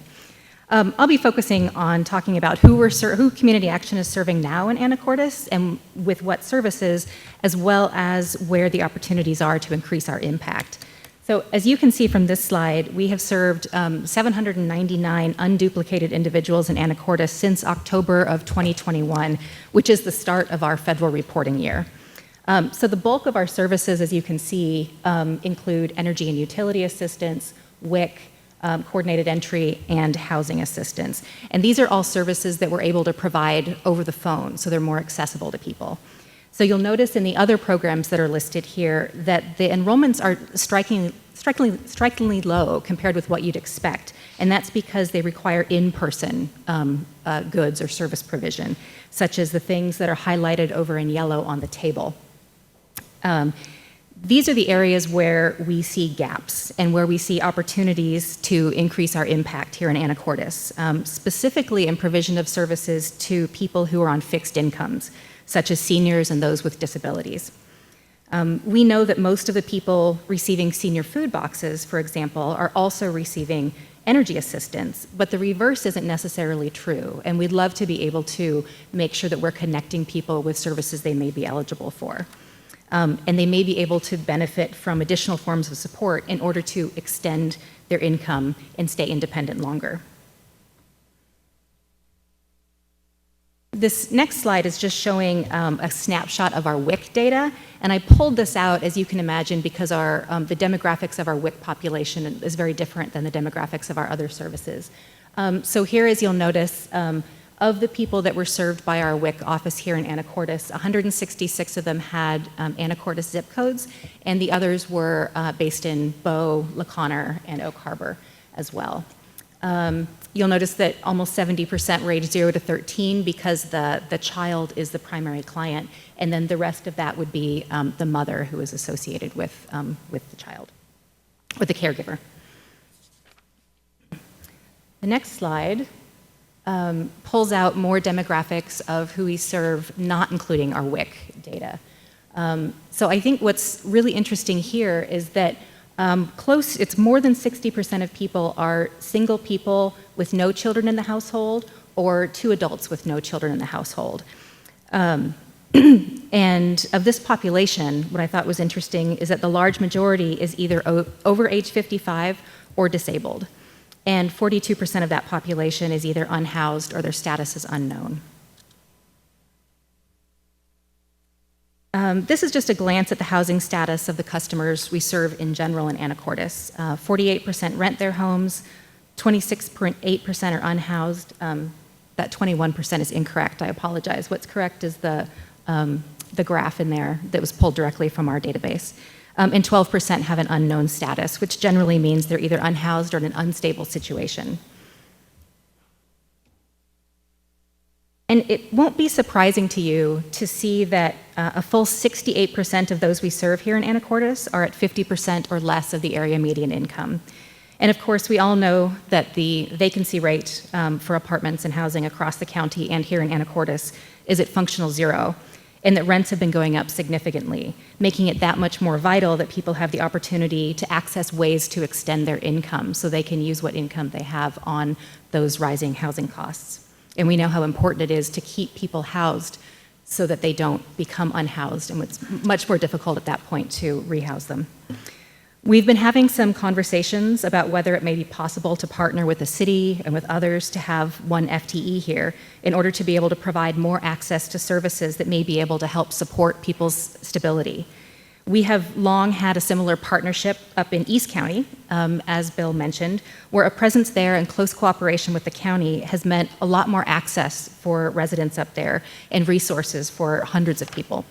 I'll be focusing on talking about who Community Action is serving now in Anacortes and with what services, as well as where the opportunities are to increase our impact. So as you can see from this slide, we have served 799 unduplicated individuals in Anacortes since October of 2021, which is the start of our federal reporting year. So the bulk of our services, as you can see, include energy and utility assistance, WIC, coordinated entry, and housing assistance. And these are all services that we're able to provide over the phone, so they're more accessible to people. So you'll notice in the other programs that are listed here that the enrollments are strikingly low compared with what you'd expect, and that's because they require in-person goods or service provision, such as the things that are highlighted over in yellow on the table. These are the areas where we see gaps and where we see opportunities to increase our impact here in Anacortes, specifically in provision of services to people who are on fixed incomes, such as seniors and those with disabilities. We know that most of the people receiving senior food boxes, for example, are also receiving energy assistance, but the reverse isn't necessarily true, and we'd love to be able to make sure that we're connecting people with services they may be eligible for. And they may be able to benefit from additional forms of support in order to extend their income and stay independent longer. This next slide is just showing a snapshot of our WIC data, and I pulled this out, as you can imagine, because the demographics of our WIC population is very different than the demographics of our other services. So here, as you'll notice, of the people that were served by our WIC office here in Anacortes, 166 of them had Anacortes zip codes, and the others were based in Bow, La Conner, and Oak Harbor as well. You'll notice that almost 70% range 0 to 13 because the child is the primary client, and then the rest of that would be the mother who is associated with the child, with the caregiver. The next slide pulls out more demographics of who we serve, not including our WIC data. So I think what's really interesting here is that it's more than 60% of people are single people with no children in the household or 2 adults with no children in the household. And of this population, what I thought was interesting is that the large majority is either over age 55 or disabled. And 42% of that population is either unhoused or their status is unknown. This is just a glance at the housing status of the customers we serve in general in Anacortes. 48% rent their homes, 26.8% are unhoused. That 21% is incorrect. I apologize. What's correct is the graph in there that was pulled directly from our database. And 12% have an unknown status, which generally means they're either unhoused or in an unstable situation. And it won't be surprising to you to see that a full 68% of those we serve here in Anacortes are at 50% or less of the area median income. And of course, we all know that the vacancy rate for apartments and housing across the county and here in Anacortes is at functional 0, and that rents have been going up significantly, making it that much more vital that people have the opportunity to access ways to extend their income so they can use what income they have on those rising housing costs. And we know how important it is to keep people housed so that they don't become unhoused, and it's much more difficult at that point to rehouse them. We've been having some conversations about whether it may be possible to partner with the city and with others to have one FTE here in order to be able to provide more access to services that may be able to help support people's stability. We have long had a similar partnership up in East County, as Bill mentioned, where a presence there and close cooperation with the county has meant a lot more access for residents up there and resources for hundreds of people.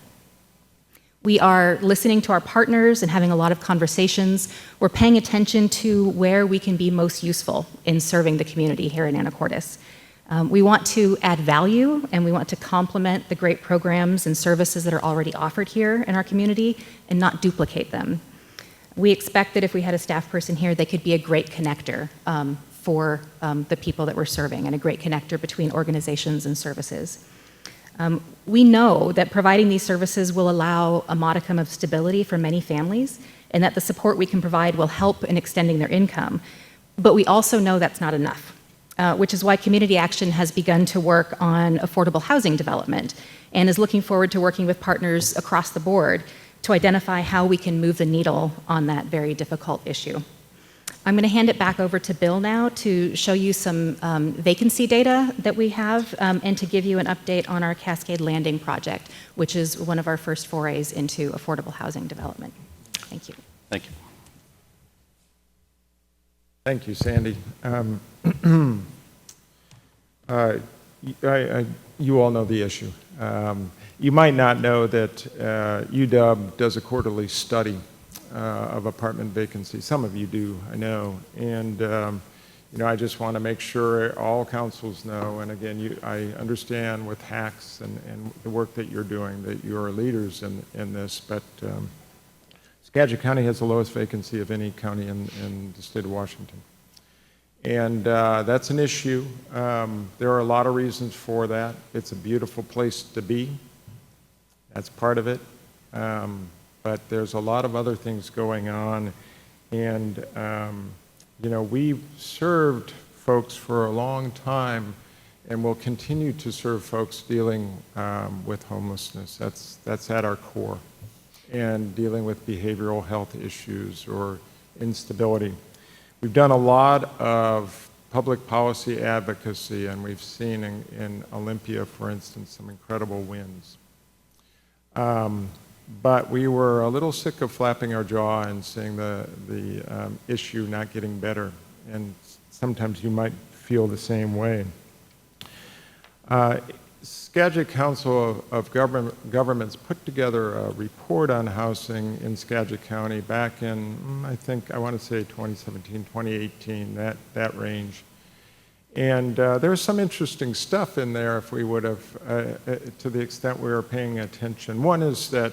We are listening to our partners and having a lot of conversations. We're paying attention to where we can be most useful in serving the community here in Anacortes. We want to add value, and we want to complement the great programs and services that are already offered here in our community and not duplicate them. We expect that if we had a staff person here, they could be a great connector for the people that we're serving and a great connector between organizations and services. We know that providing these services will allow a modicum of stability for many families, and that the support we can provide will help in extending their income. But we also know that's not enough, which is why Community Action has begun to work on affordable housing development and is looking forward to working with partners across the board to identify how we can move the needle on that very difficult issue. I'm going to hand it back over to Bill now to show you some vacancy data that we have and to give you an update on our Cascade Landing project, which is one of our first forays into affordable housing development. Thank you. Thank you. Thank you, Sandy. You all know the issue. You might not know that UW does a quarterly study of apartment vacancy. Some of you do, I know. And I just want to make sure all councils know, and again, I understand with HACS and the work that you're doing, that you're leaders in this, but Skagit County has the lowest vacancy of any county in the state of Washington. And that's an issue. There are a lot of reasons for that. It's a beautiful place to be. That's part of it. But there's a lot of other things going on. And, we've served folks for a long time and will continue to serve folks dealing with homelessness. That's at our core. And dealing with behavioral health issues or instability. We've done a lot of public policy advocacy, and we've seen in Olympia, for instance, some incredible wins. But we were a little sick of flapping our jaw and seeing the issue not getting better, and sometimes you might feel the same way. Skagit Council of Governments put together a report on housing in Skagit County back in, I want to say 2017, 2018, that range. And there's some interesting stuff in there if we would have, to the extent we were paying attention. One is that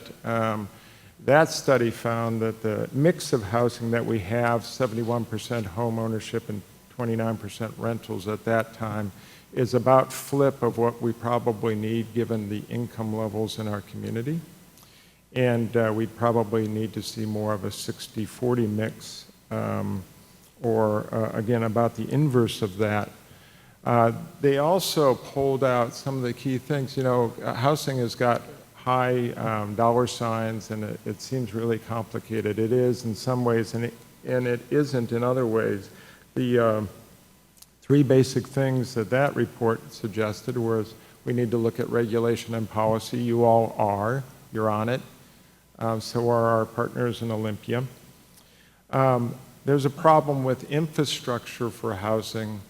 that study found that the mix of housing that we have, 71% home ownership and 29% rentals at that time, is about flip of what we probably need given the income levels in our community. And we probably need to see more of a 60-40 mix, or again, about the inverse of that. They also pulled out some of the key things. You know, housing has got high dollar signs, and it seems really complicated. It is in some ways, and it isn't in other ways. The three basic things that report suggested was we need to look at regulation and policy. You all are. You're on it. So are our partners in Olympia. There's a problem with infrastructure for housing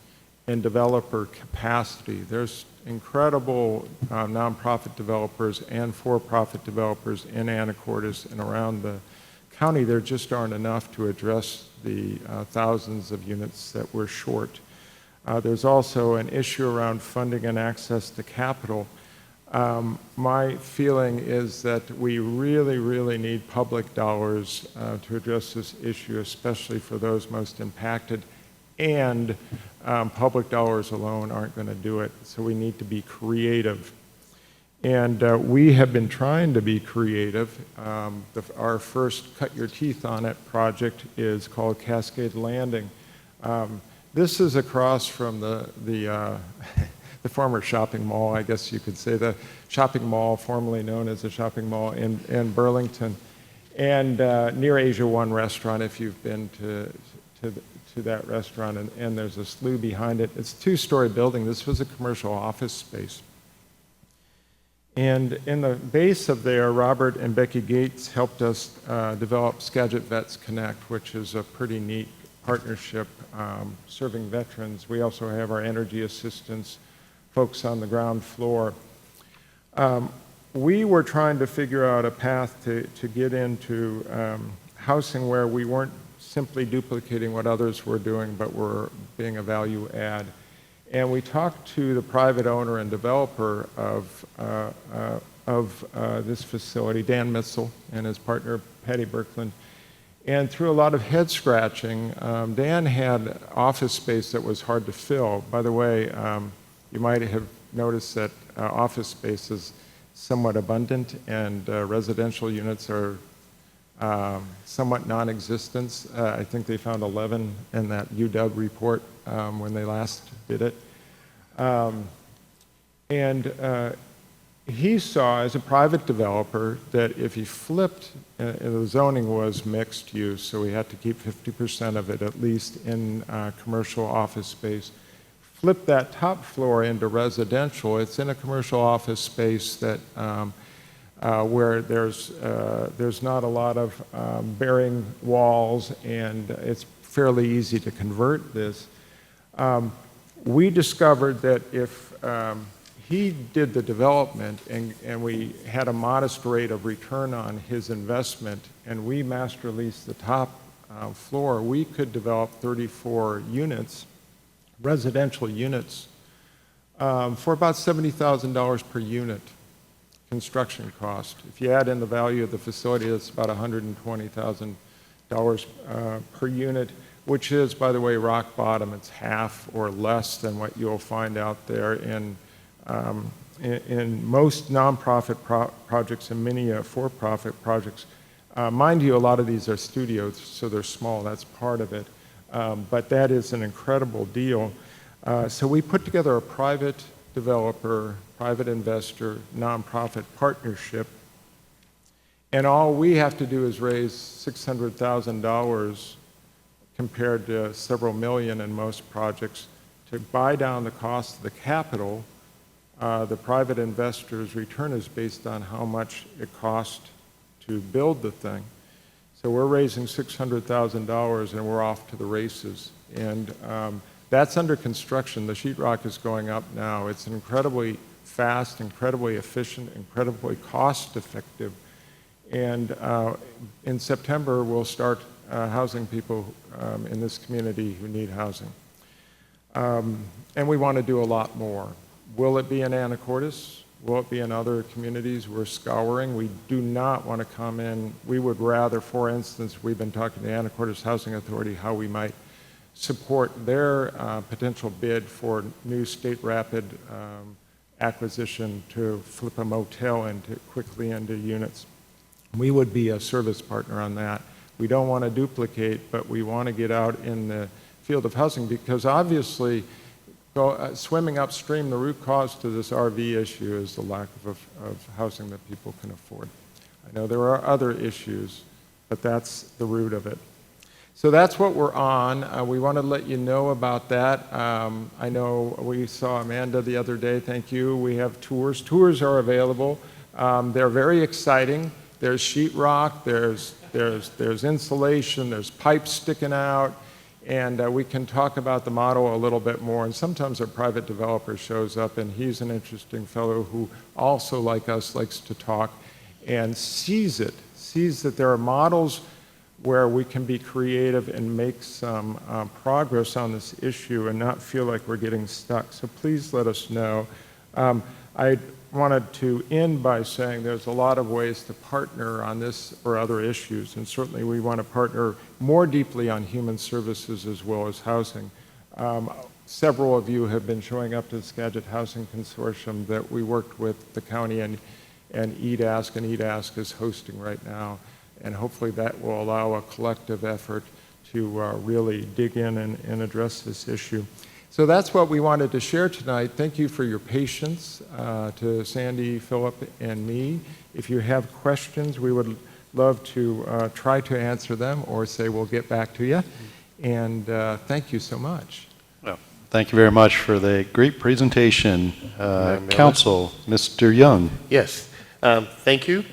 and developer capacity. There's incredible nonprofit developers and for-profit developers in Anacortes and around the county. There just aren't enough to address the thousands of units that we're short. There's also an issue around funding and access to capital. My feeling is that we really, really need public dollars to address this issue, especially for those most impacted, and public dollars alone aren't going to do it, so we need to be creative. And we have been trying to be creative. Our first Cut Your Teeth on It project is called Cascade Landing. This is across from the former shopping mall, I guess you could say, the shopping mall formerly known as the shopping mall in Burlington, and near Asia One restaurant, if you've been to that restaurant, and there's a slough behind it. It's a two-story building. This was a commercial office space. And in the base of there, Robert and Becky Gates helped us develop Skagit Vets Connect, which is a pretty neat partnership serving veterans. We also have our energy assistance folks on the ground floor. We were trying to figure out a path to get into housing where we weren't simply duplicating what others were doing, but were being a value add. And we talked to the private owner and developer of this facility, Dan Mitzel, and his partner, Patty Birkland. And through a lot of head scratching, Dan had office space that was hard to fill. By the way, you might have noticed that office space is somewhat abundant, and residential units are somewhat non-existent. I think they found 11 in that UW report when they last did it. He saw, as a private developer, that if he flipped, the zoning was mixed use, so we had to keep 50% of it at least in commercial office space. Flip that top floor into residential. It's in a commercial office space that where there's not a lot of bearing walls, and it's fairly easy to convert this. We discovered that if he did the development and we had a modest rate of return on his investment, and we master leased the top floor, we could develop 34 units, residential units, for about $70,000 per unit construction cost. If you add in the value of the facility, that's about $120,000 per unit, which is, by the way, rock bottom. It's half or less than what you'll find out there in most nonprofit projects and many for-profit projects. Mind you, a lot of these are studios, so they're small. That's part of it. But that is an incredible deal. So we put together a private developer, private investor, nonprofit partnership, and all we have to do is raise $600,000 compared to several million in most projects to buy down the cost of the capital. The private investor's return is based on how much it cost to build the thing. So we're raising $600,000 and we're off to the races. And that's under construction. The sheetrock is going up now. It's incredibly fast, incredibly efficient, incredibly cost effective. And in September, we'll start housing people in this community who need housing. And we want to do a lot more. Will it be in Anacortes? Will it be in other communities? We're scouring. We do not want to come in. We would rather, for instance, we've been talking to Anacortes Housing Authority how we might support their potential bid for new state rapid acquisition to flip a motel quickly into units. We would be a service partner on that. We don't want to duplicate, but we want to get out in the field of housing because obviously swimming upstream, the root cause to this RV issue is the lack of housing that people can afford. I know there are other issues, but that's the root of it. So that's what we're on. We want to let you know about that. I know we saw Amanda the other day. Thank you. We have tours. Tours are available. They're very exciting. There's sheetrock. There's insulation. There's pipes sticking out. And we can talk about the model a little bit more. And sometimes a private developer shows up, and he's an interesting fellow who also, like us, likes to talk and sees that there are models where we can be creative and make some progress on this issue and not feel like we're getting stuck. So please let us know. I wanted to end by saying there's a lot of ways to partner on this or other issues, and certainly we want to partner more deeply on human services as well as housing. Several of you have been showing up to the Skagit Housing Consortium that we worked with the county and EDASC, and EDASC is hosting right now, and hopefully that will allow a collective effort to really dig in and address this issue. So that's what we wanted to share tonight. Thank you for your patience to Sandy, Philip, and me. If you have questions, we would love to try to answer them or say we'll get back to you. And thank you so much. Well, thank you very much for the great presentation. Council, Mr. Young. Yes, thank you.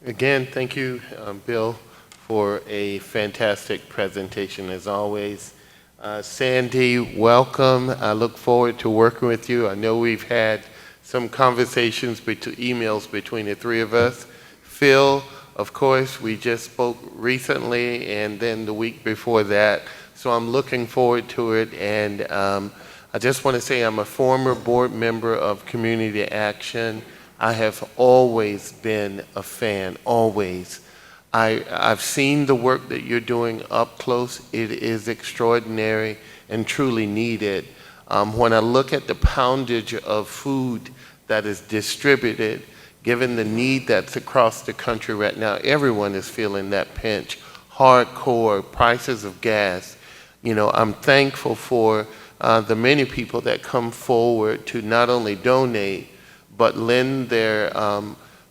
Again, thank you, Bill, for a fantastic presentation as always. Sandy, welcome. I look forward to working with you. I know we've had some conversations, emails between the three of us. Phil, of course, we just spoke recently and then the week before that. So I'm looking forward to it. And I just want to say I'm a former board member of Community Action. I have always been a fan, always. I've seen the work that you're doing up close. It is extraordinary and truly needed. When I look at the poundage of food that is distributed, given the need that's across the country right now, everyone is feeling that pinch. Hardcore, prices of gas. You know, I'm thankful for the many people that come forward to not only donate, but lend their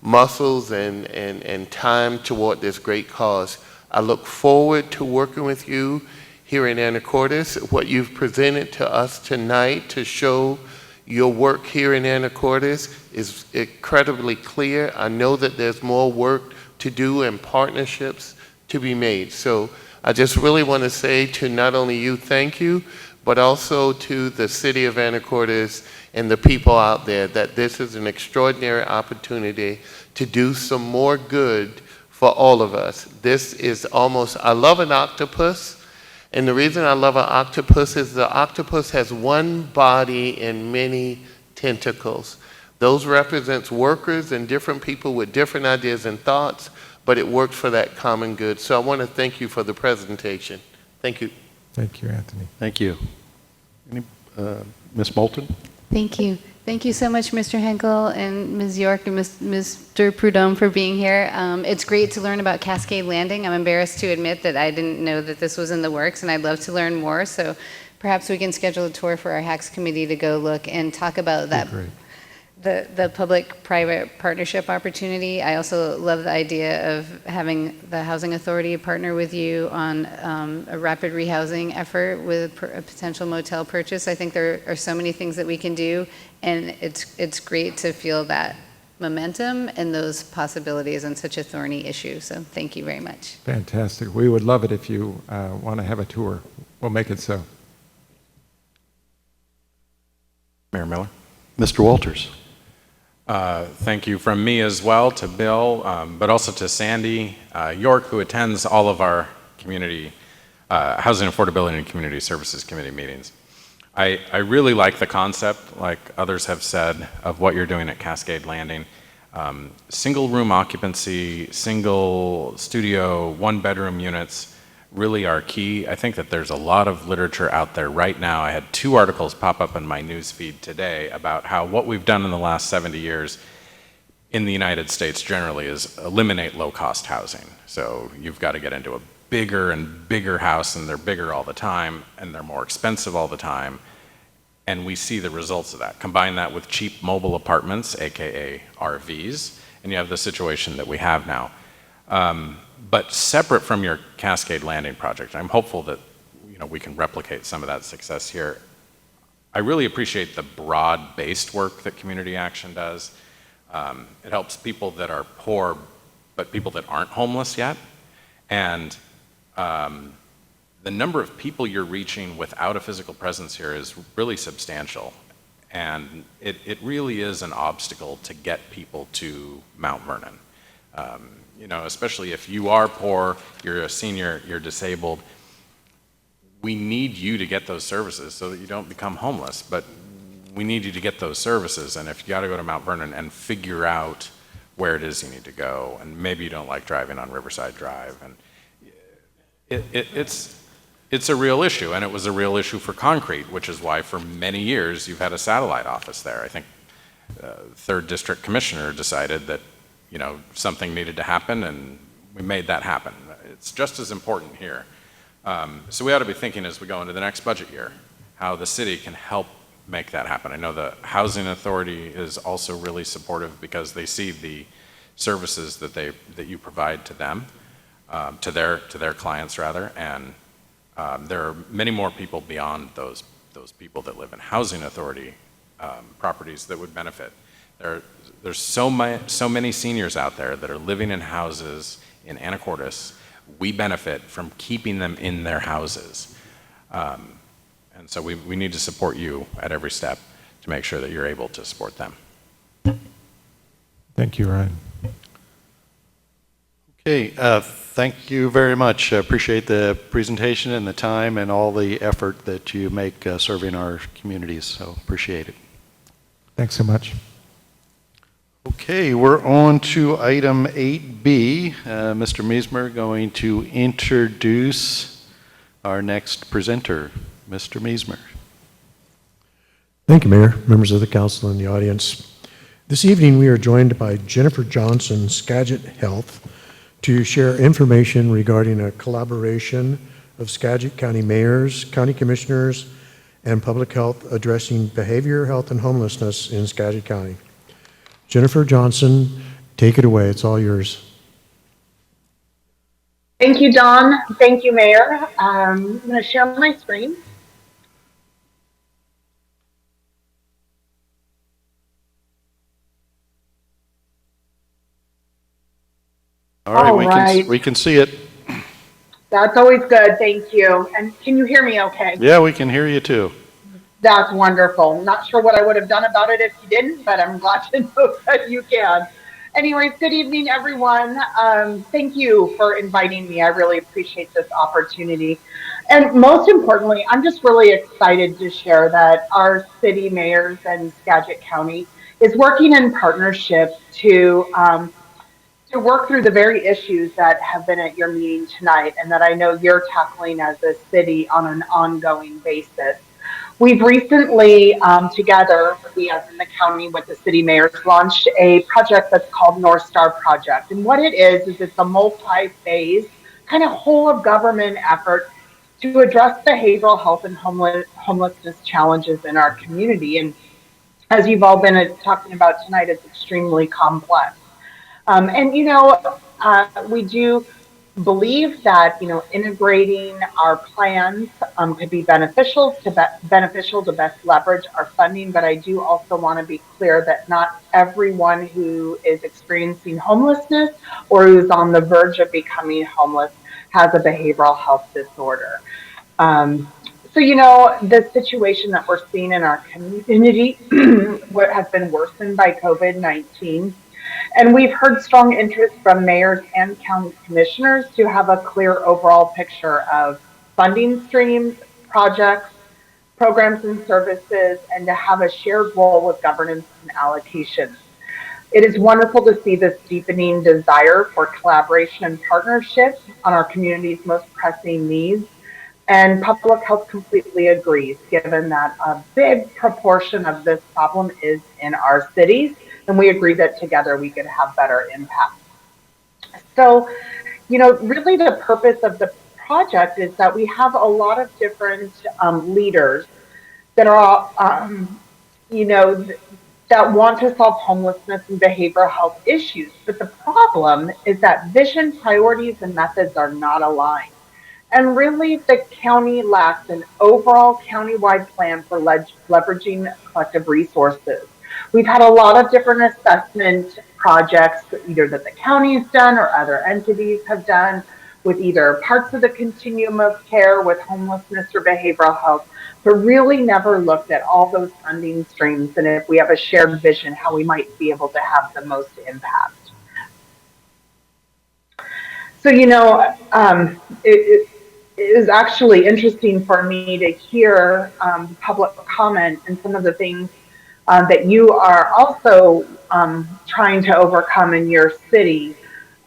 muscles and time toward this great cause. I look forward to working with you here in Anacortes. What you've presented to us tonight to show your work here in Anacortes is incredibly clear. I know that there's more work to do and partnerships to be made. So I just really want to say to not only you, thank you, but also to the city of Anacortes and the people out there that this is an extraordinary opportunity to do some more good for all of us. This is almost, I love an octopus, and the reason I love an octopus is the octopus has one body and many tentacles. Those represents workers and different people with different ideas and thoughts, but it works for that common good. So I want to thank you for the presentation. Thank you. Thank you, Anthony. Thank you. Ms. Moulton? Thank you. Thank you so much, Mr. Henkel and Ms. York and Mr. Prudhomme for being here. It's great to learn about Cascade Landing. I'm embarrassed to admit that I didn't know that this was in the works, and I'd love to learn more. So perhaps we can schedule a tour for our HACS committee to go look and talk about that. The public-private partnership opportunity. I also love the idea of having the Housing Authority partner with you on a rapid rehousing effort with a potential motel purchase. I think there are so many things that we can do, and it's great to feel that momentum and those possibilities on such a thorny issue. So thank you very much. Fantastic. We would love it if you want to have a tour. We'll make it so. Mayor Miller. Mr. Walters. Thank you from me as well to Bill, but also to Sandy York, who attends all of our community Housing Affordability and Community Services Committee meetings. I really like the concept, like others have said, of what you're doing at Cascade Landing. Single room occupancy, single studio, one bedroom units really are key. I think that there's a lot of literature out there right now. I had 2 articles pop up in my news feed today about how what we've done in the last 70 years in the United States generally is eliminate low-cost housing. So you've got to get into a bigger and bigger house, and they're bigger all the time, and they're more expensive all the time. And we see the results of that. Combine that with cheap mobile apartments, AKA RVs, and you have the situation that we have now. But separate from your Cascade Landing project, I'm hopeful that we can replicate some of that success here. I really appreciate the broad-based work that Community Action does. It helps people that are poor, but people that aren't homeless yet. And the number of people you're reaching without a physical presence here is really substantial. And it really is an obstacle to get people to Mount Vernon. Especially if you are poor, you're a senior, you're disabled, we need you to get those services so that you don't become homeless. But we need you to get those services, and if you got to go to Mount Vernon and figure out where it is you need to go, and maybe you don't like driving on Riverside Drive, and it's a real issue, and it was a real issue for concrete, which is why for many years you've had a satellite office there. I think 3rd District Commissioner decided that something needed to happen, and we made that happen. It's just as important here. So we ought to be thinking as we go into the next budget year, how the city can help make that happen. I know the Housing Authority is also really supportive because they see the services that you provide to them, to their clients rather, and there are many more people beyond those people that live in Housing Authority properties that would benefit. There's so many seniors out there that are living in houses in Anacortes. We benefit from keeping them in their houses. And so we need to support you at every step to make sure that you're able to support them. Thank you, Ryan. Okay, thank you very much. I appreciate the presentation and the time and all the effort that you make serving our communities, so appreciate it. Thanks so much. Okay, we're on to item 8B. Mr. Meismer going to introduce our next presenter. Mr. Meismer. Thank you, Mayor, members of the council and the audience. This evening we are joined by Jennifer Johnson, Skagit Health, to share information regarding a collaboration of Skagit County mayors, county commissioners, and public health addressing behavior, health, and homelessness in Skagit County. Jennifer Johnson, take it away. It's all yours. Thank you, Don. Thank you, Mayor. I'm going to share my screen. All right, we can see it. That's always good. Thank you. And can you hear me okay? Yeah, we can hear you too. That's wonderful. Not sure what I would have done about it if you didn't, but I'm glad to know that you can. Anyways, good evening, everyone. Thank you for inviting me. I really appreciate this opportunity. And most importantly, I'm just really excited to share that our city mayors and Skagit County is working in partnership to work through the very issues that have been at your meeting tonight and that I know you're tackling as a city on an ongoing basis. We've recently, together, we as in the county with the city mayors, launched a project that's called North Star Project. And what it is it's a multi-phase, kind of whole of government effort to address behavioral health and homelessness challenges in our community. And as you've all been talking about tonight, it's extremely complex. We do believe that integrating our plans could be beneficial to best leverage our funding. But I do also want to be clear that not everyone who is experiencing homelessness or who's on the verge of becoming homeless has a behavioral health disorder. The situation that we're seeing in our community what has been worsened by COVID-19. And we've heard strong interest from mayors and county commissioners to have a clear overall picture of funding streams, projects, programs and services, and to have a shared role with governance and allocations. It is wonderful to see this deepening desire for collaboration and partnership on our community's most pressing needs. And public health completely agrees, given that a big proportion of this problem is in our cities, and we agree that together we could have better impact. So, really the purpose of the project is that we have a lot of different leaders that are, that want to solve homelessness and behavioral health issues. But the problem is that vision, priorities, and methods are not aligned. And really, the county lacks an overall countywide plan for leveraging collective resources. We've had a lot of different assessment projects, either that the county's done or other entities have done, with either parts of the continuum of care with homelessness or behavioral health, but really never looked at all those funding streams and if we have a shared vision, how we might be able to have the most impact. So, it is actually interesting for me to hear public comment and some of the things that you are also trying to overcome in your city,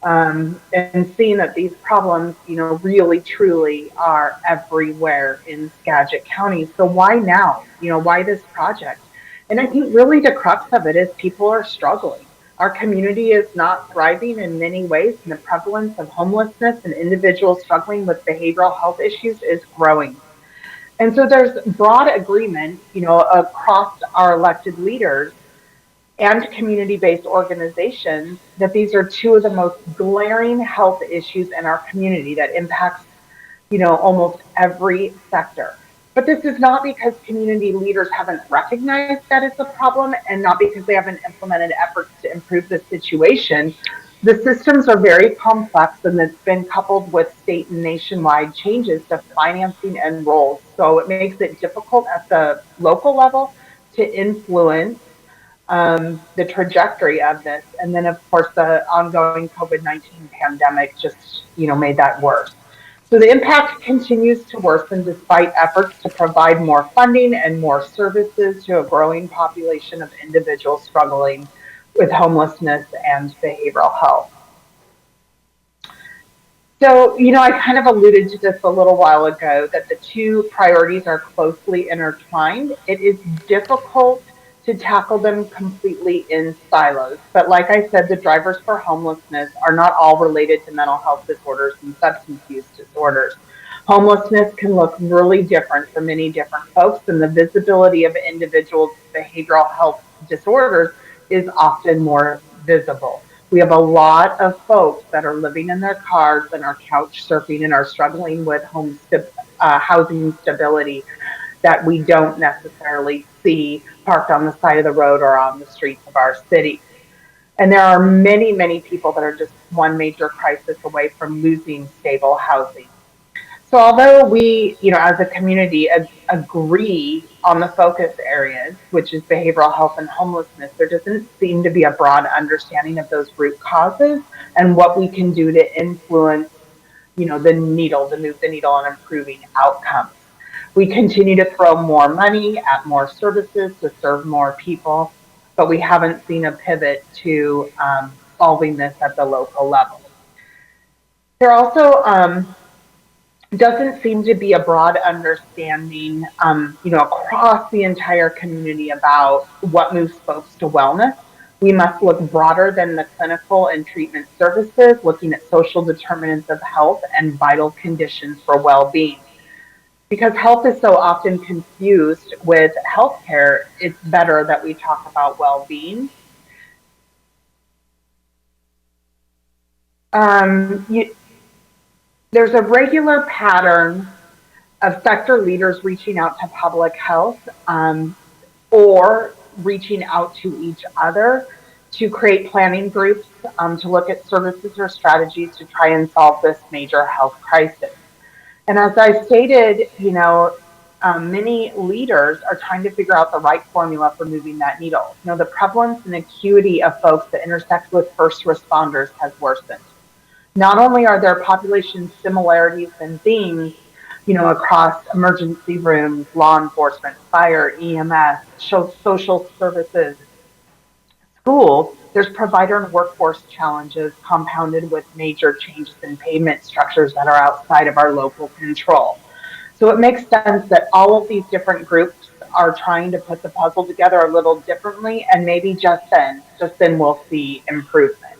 and seeing that these problems, really truly are everywhere in Skagit County. So why now? Why this project? And I think really the crux of it is people are struggling. Our community is not thriving in many ways, and the prevalence of homelessness and individuals struggling with behavioral health issues is growing. And so there's broad agreement, across our elected leaders and community-based organizations that these are two of the most glaring health issues in our community that impacts, almost every sector. But this is not because community leaders haven't recognized that it's a problem and not because they haven't implemented efforts to improve the situation. The systems are very complex, and it's been coupled with state and nationwide changes to financing and roles. So it makes it difficult at the local level to influence the trajectory of this. And then, of course, the ongoing COVID-19 pandemic just, made that worse. So the impact continues to worsen despite efforts to provide more funding and more services to a growing population of individuals struggling with homelessness and behavioral health. So, I kind of alluded to this a little while ago, that the two priorities are closely intertwined. It is difficult to tackle them completely in silos. But like I said, the drivers for homelessness are not all related to mental health disorders and substance use disorders. Homelessness can look really different for many different folks, and the visibility of individuals' behavioral health disorders is often more visible. We have a lot of folks that are living in their cars and are couch surfing and are struggling with housing instability that we don't necessarily see parked on the side of the road or on the streets of our city. And there are many, many people that are just one major crisis away from losing stable housing. So although we, as a community agree on the focus areas, which is behavioral health and homelessness, there doesn't seem to be a broad understanding of those root causes and what we can do to influence, to move the needle on improving outcomes. We continue to throw more money at more services to serve more people, but we haven't seen a pivot to solving this at the local level. There also doesn't seem to be a broad understanding, across the entire community about what moves folks to wellness. We must look broader than the clinical and treatment services, looking at social determinants of health and vital conditions for well-being. Because health is so often confused with healthcare, it's better that we talk about well-being. There's a regular pattern of sector leaders reaching out to public health or reaching out to each other to create planning groups to look at services or strategies to try and solve this major health crisis. And as I stated, many leaders are trying to figure out the right formula for moving that needle. The prevalence and acuity of folks that intersect with first responders has worsened. Not only are there population similarities and themes, across emergency rooms, law enforcement, fire, EMS, social services, schools, there's provider and workforce challenges compounded with major changes in payment structures that are outside of our local control. So it makes sense that all of these different groups are trying to put the puzzle together a little differently, and maybe just then we'll see improvement.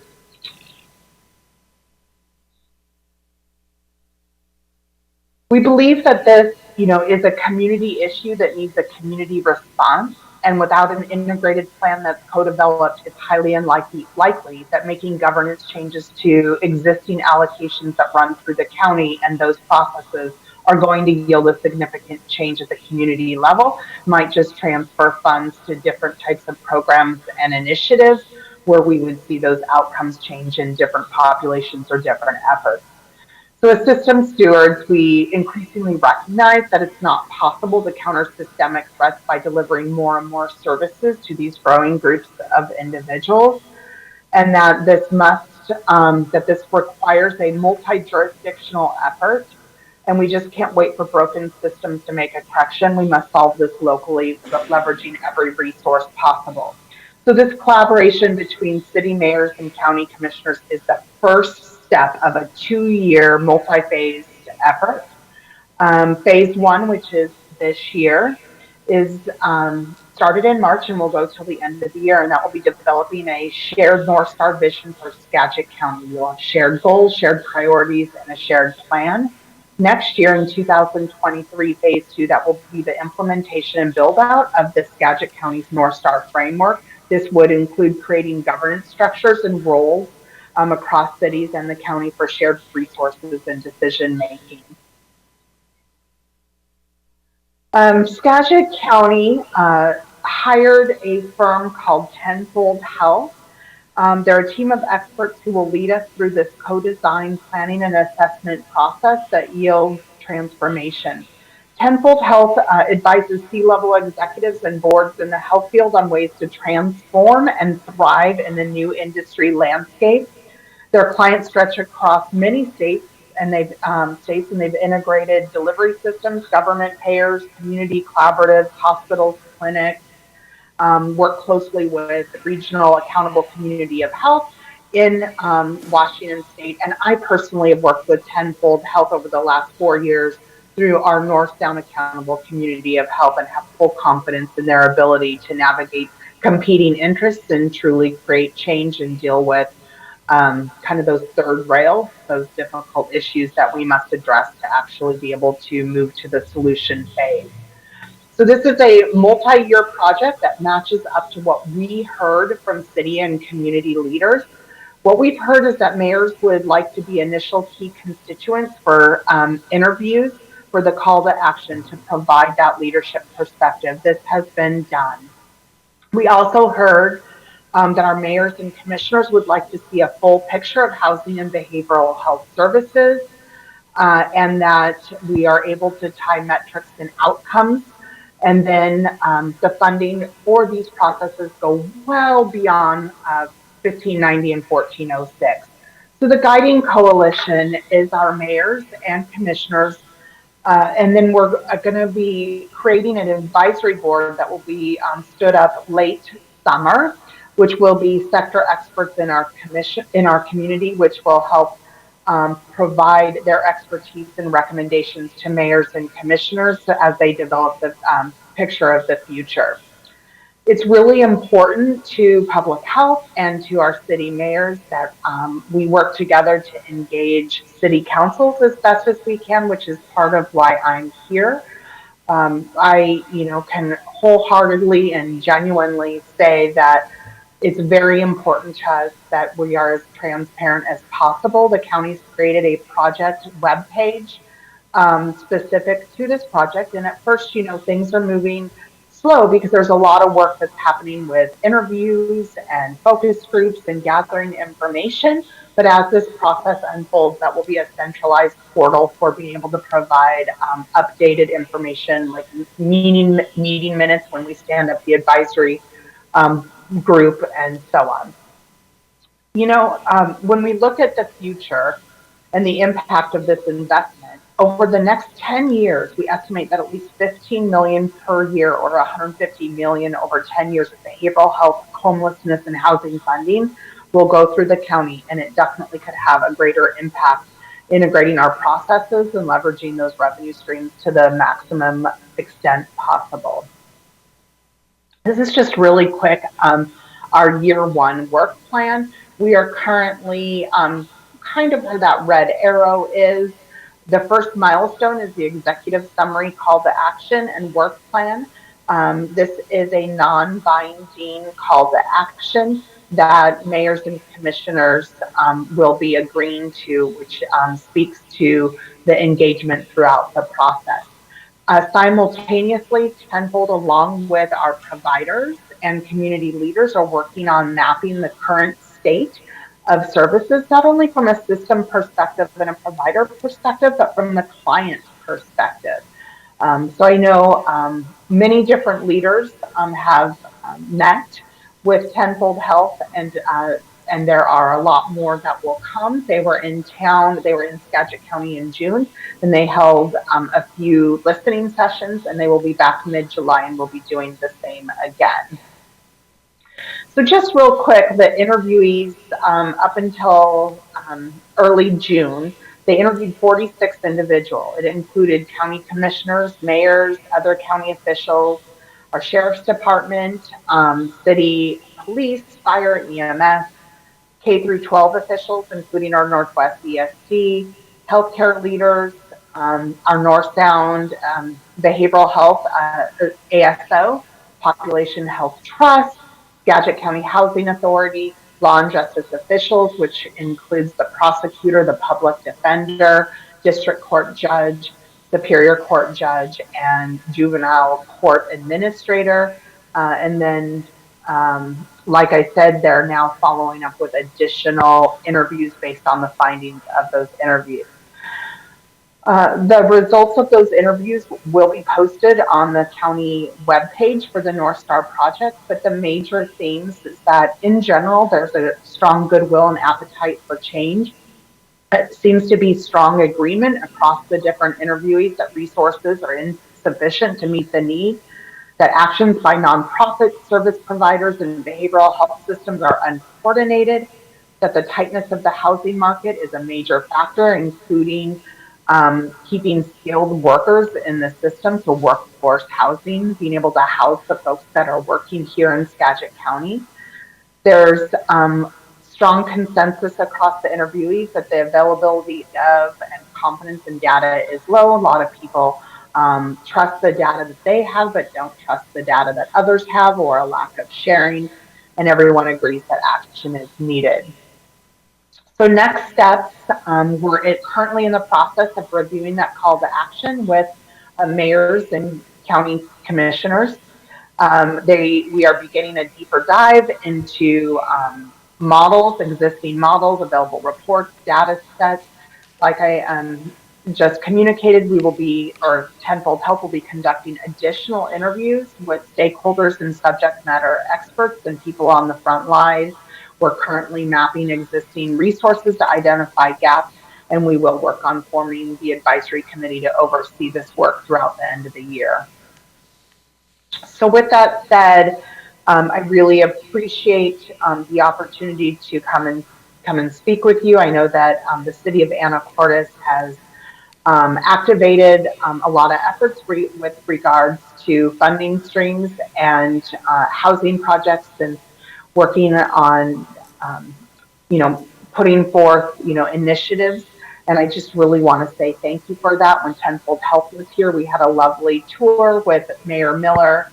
We believe that this, is a community issue that needs a community response. And without an integrated plan that's co-developed, it's highly likely that making governance changes to existing allocations that run through the county and those processes are going to yield a significant change at the community level, might just transfer funds to different types of programs and initiatives where we would see those outcomes change in different populations or different efforts. So as system stewards, we increasingly recognize that it's not possible to counter systemic threats by delivering more and more services to these growing groups of individuals, and that this requires a multi-jurisdictional effort, and we just can't wait for broken systems to make a correction. We must solve this locally, leveraging every resource possible. So this collaboration between city mayors and county commissioners is the first step of a 2-year multi-phased effort. Phase 1, which is this year, is started in March and will go till the end of the year, and that will be developing a shared North Star vision for Skagit County. We'll have shared goals, shared priorities, and a shared plan. Next year in 2023, phase 2, that will be the implementation and build out of the Skagit County's North Star framework. This would include creating governance structures and roles across cities and the county for shared resources and decision making. Skagit County hired a firm called Tenfold Health. They're a team of experts who will lead us through this co-design, planning, and assessment process that yields transformation. Tenfold Health advises C-level executives and boards in the health field on ways to transform and thrive in the new industry landscape. Their clients stretch across many states, and they've integrated delivery systems, government payers, community collaboratives, hospitals, clinics, work closely with regional accountable community of health in Washington State. And I personally have worked with Tenfold Health over the last 4 years through our North Down Accountable Community of Health, and have full confidence in their ability to navigate competing interests and truly create change and deal with kind of those third rail, those difficult issues that we must address to actually be able to move to the solution phase. So this is a multi-year project that matches up to what we heard from city and community leaders. What we've heard is that mayors would like to be initial key constituents for interviews for the call to action to provide that leadership perspective. This has been done. We also heard that our mayors and commissioners would like to see a full picture of housing and behavioral health services, and that we are able to tie metrics and outcomes. And then the funding for these processes go well beyond 1590 and 1406. So the guiding coalition is our mayors and commissioners, and then we're going to be creating an advisory board that will be stood up late summer, which will be sector experts in our community, which will help provide their expertise and recommendations to mayors and commissioners as they develop the picture of the future. It's really important to public health and to our city mayors that we work together to engage city councils as best as we can, which is part of why I'm here. I, can wholeheartedly and genuinely say that it's very important to us that we are as transparent as possible. The county's created a project webpage specific to this project, and at first, things are moving slow because there's a lot of work that's happening with interviews and focus groups and gathering information. But as this process unfolds, that will be a centralized portal for being able to provide updated information, like meeting minutes when we stand up the advisory group and so on. When we look at the future and the impact of this investment, over the next 10 years, we estimate that at least 15 million per year or 150 million over 10 years of behavioral health, homelessness, and housing funding will go through the county, and it definitely could have a greater impact integrating our processes and leveraging those revenue streams to the maximum extent possible. This is just really quick, our year one work plan. We are currently kind of where that red arrow is. The first milestone is the executive summary call to action and work plan. This is a non-binding call to action that mayors and commissioners will be agreeing to, which speaks to the engagement throughout the process. Simultaneously, Tenfold, along with our providers and community leaders, are working on mapping the current state of services, not only from a system perspective and a provider perspective, but from the client perspective. So I know many different leaders have met with Tenfold Health, and there are a lot more that will come. They were in town, they were in Skagit County in June, and they held a few listening sessions, and they will be back mid-July and will be doing the same again. So just real quick, the interviewees up until early June, they interviewed 46 individuals. It included county commissioners, mayors, other county officials, our sheriff's department, city police, fire, EMS, K through 12 officials, including our Northwest ESD, healthcare leaders, our North Sound Behavioral Health ASO, Population Health Trust, Skagit County Housing Authority, law and justice officials, which includes the prosecutor, the public defender, district court judge, superior court judge, and juvenile court administrator. And then, like I said, they're now following up with additional interviews based on the findings of those interviews. The results of those interviews will be posted on the county webpage for the North Star Project, but the major themes is that in general, there's a strong goodwill and appetite for change. It seems to be strong agreement across the different interviewees that resources are insufficient to meet the need, that actions by nonprofits, service providers, and behavioral health systems are uncoordinated, that the tightness of the housing market is a major factor, including keeping skilled workers in the system, so workforce housing, being able to house the folks that are working here in Skagit County. There's strong consensus across the interviewees that the availability of and confidence in data is low. A lot of people trust the data that they have, but don't trust the data that others have, or a lack of sharing, and everyone agrees that action is needed. So next steps, we're currently in the process of reviewing that call to action with mayors and county commissioners. We are beginning a deeper dive into models, existing models, available reports, data sets. Like I just communicated, we will be, or Tenfold Health will be conducting additional interviews with stakeholders and subject matter experts and people on the front lines. We're currently mapping existing resources to identify gaps, and we will work on forming the advisory committee to oversee this work throughout the end of the year. So with that said, I really appreciate the opportunity to come and speak with you. I know that the city of Anacortes has activated a lot of efforts with regards to funding streams and housing projects, and working on, putting forth, initiatives. And I just really want to say thank you for that. When Tenfold Health was here, we had a lovely tour with Mayor Miller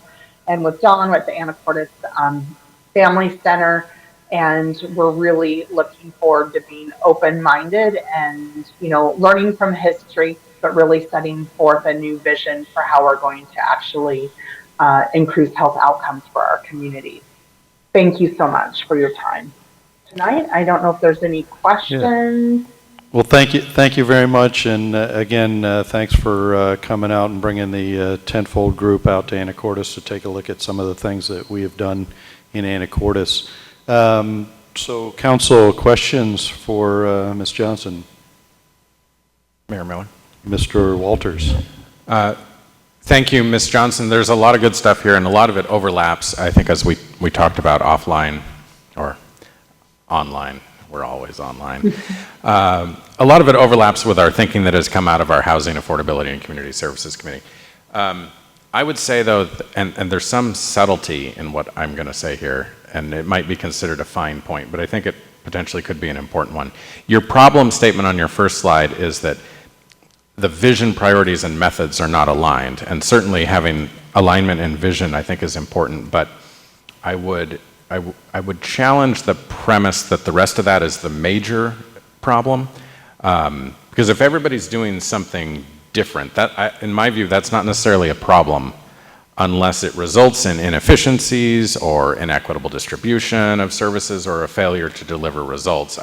and with Dawn at the Anacortes Family Center. And we're really looking forward to being open-minded and, learning from history, but really setting forth a new vision for how we're going to actually increase health outcomes for our community. Thank you so much for your time tonight. I don't know if there's any questions. Yeah. Well, thank you very much, and again, thanks for coming out and bringing the Tenfold group out to Anacortes to take a look at some of the things that we have done in Anacortes. So, council, questions for Ms. Johnson? Mayor Miller. Mr. Walters. Thank you, Ms. Johnson. There's a lot of good stuff here, and a lot of it overlaps, I think, as we talked about offline or online. We're always online. A lot of it overlaps with our thinking that has come out of our Housing, Affordability, and Community Services Committee. I would say, though, and there's some subtlety in what I'm going to say here, and it might be considered a fine point, but I think it potentially could be an important one. Your problem statement on your first slide is that the vision, priorities, and methods are not aligned, and certainly having alignment and vision, I think, is important, but I would challenge the premise that the rest of that is the major problem, because if everybody's doing something different, in my view, that's not necessarily a problem unless it results in inefficiencies or inequitable distribution of services or a failure to deliver results.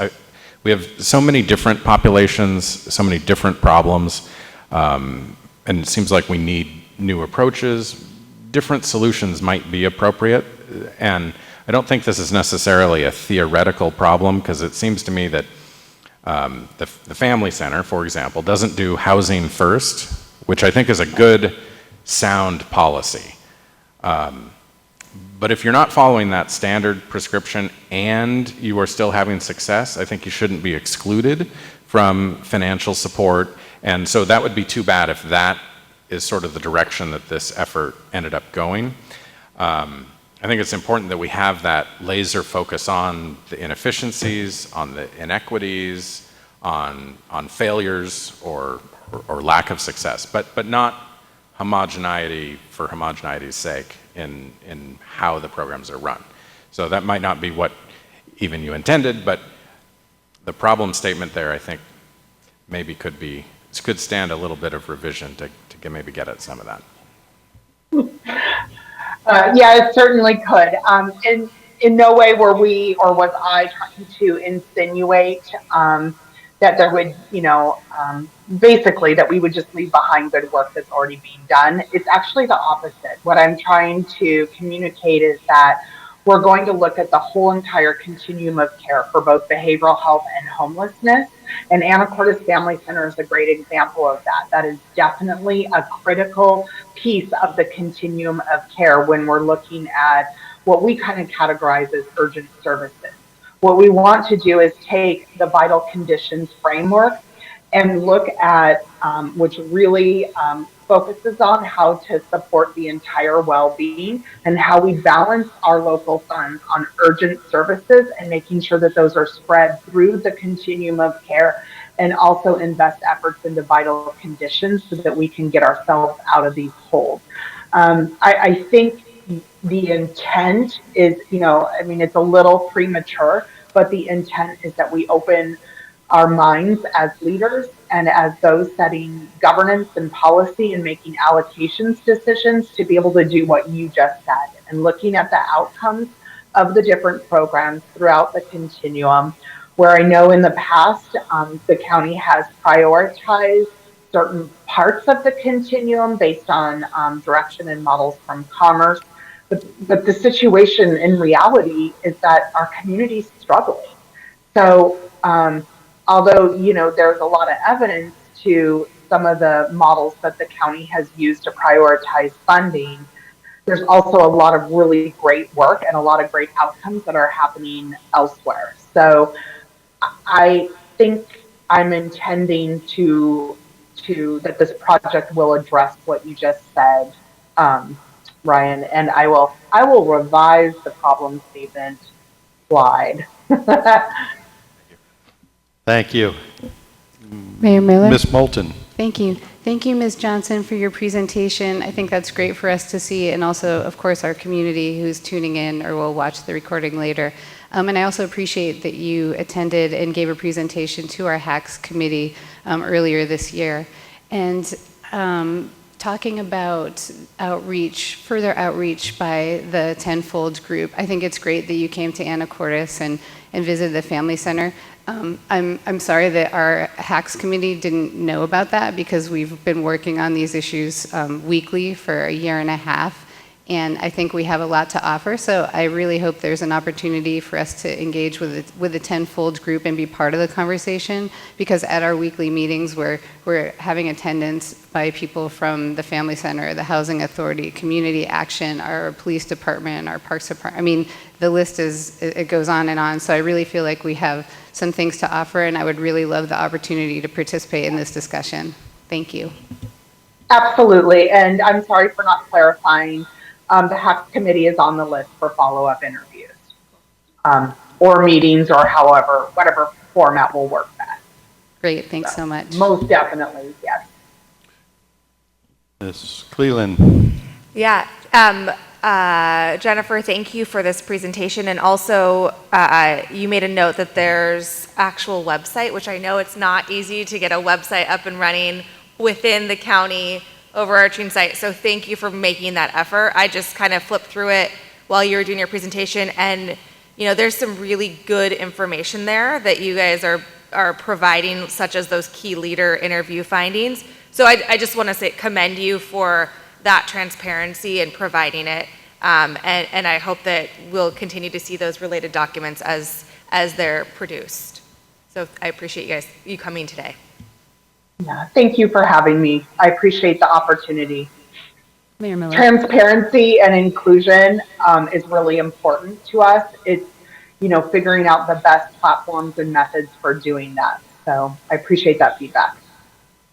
We have so many different populations, so many different problems, and it seems like we need new approaches. Different solutions might be appropriate, and I don't think this is necessarily a theoretical problem, because it seems to me that the Family Center, for example, doesn't do housing first, which I think is a good, sound policy. But if you're not following that standard prescription and you are still having success, I think you shouldn't be excluded from financial support. And so that would be too bad if that is sort of the direction that this effort ended up going. I think it's important that we have that laser focus on the inefficiencies, on the inequities, on failures or lack of success, but not homogeneity for homogeneity's sake in how the programs are run. So that might not be what even you intended, but the problem statement there, I think, maybe could stand a little bit of revision to maybe get at some of that. Yeah, it certainly could. In no way were we, or was I, trying to insinuate that there would, basically that we would just leave behind good work that's already being done. It's actually the opposite. What I'm trying to communicate is that we're going to look at the whole entire continuum of care for both behavioral health and homelessness. And Anacortes Family Center is a great example of that. That is definitely a critical piece of the continuum of care when we're looking at what we kind of categorize as urgent services. What we want to do is take the vital conditions framework and look at, which really focuses on how to support the entire well-being and how we balance our local funds on urgent services and making sure that those are spread through the continuum of care, and also invest efforts into vital conditions so that we can get ourselves out of these holes. I think the intent is, it's a little premature, but the intent is that we open our minds as leaders and as those setting governance and policy and making allocations decisions to be able to do what you just said, and looking at the outcomes of the different programs throughout the continuum, where I know in the past the county has prioritized certain parts of the continuum based on direction and models from Commerce. But the situation in reality is that our community is struggling. So although, there's a lot of evidence to some of the models that the county has used to prioritize funding, there's also a lot of really great work and a lot of great outcomes that are happening elsewhere. So I think I'm intending that this project will address what you just said, Ryan, and I will revise the problem statement slide. Thank you. Mayor Miller? Ms. Moulton. Thank you. Thank you, Ms. Johnson, for your presentation. I think that's great for us to see, and also, of course, our community who's tuning in or will watch the recording later. And I also appreciate that you attended and gave a presentation to our HACS committee earlier this year. And talking about outreach, further outreach by the Tenfold group, I think it's great that you came to Anacortes and visited the Family Center. I'm sorry that our HACS committee didn't know about that, because we've been working on these issues weekly for a year and a half, And I think we have a lot to offer, so I really hope there's an opportunity for us to engage with the Tenfold group and be part of the conversation, because at our weekly meetings, we're having attendance by people from the Family Center, the Housing Authority, Community Action, our police department, our parks department. I mean, the list it goes on and on, so I really feel like we have some things to offer, and I would really love the opportunity to participate in this discussion. Thank you. Absolutely, and I'm sorry for not clarifying. The HAC committee is on the list for follow-up interviews, or meetings, or whatever format will work best. Great, thanks so much. Most definitely, yes. Ms. Cleland. Yeah. Jennifer, thank you for this presentation. And also, you made a note that there's actual website, which I know it's not easy to get a website up and running within the county overarching site. So thank you for making that effort. I just kind of flipped through it while you were doing your presentation, and there's some really good information there that you guys are providing, such as those key leader interview findings. So I just want to commend you for that transparency and providing it. And I hope that we'll continue to see those related documents as they're produced. So I appreciate you coming today. Yeah, thank you for having me. I appreciate the opportunity. Mayor Miller. Transparency and inclusion is really important to us. It's, figuring out the best platforms and methods for doing that. So I appreciate that feedback.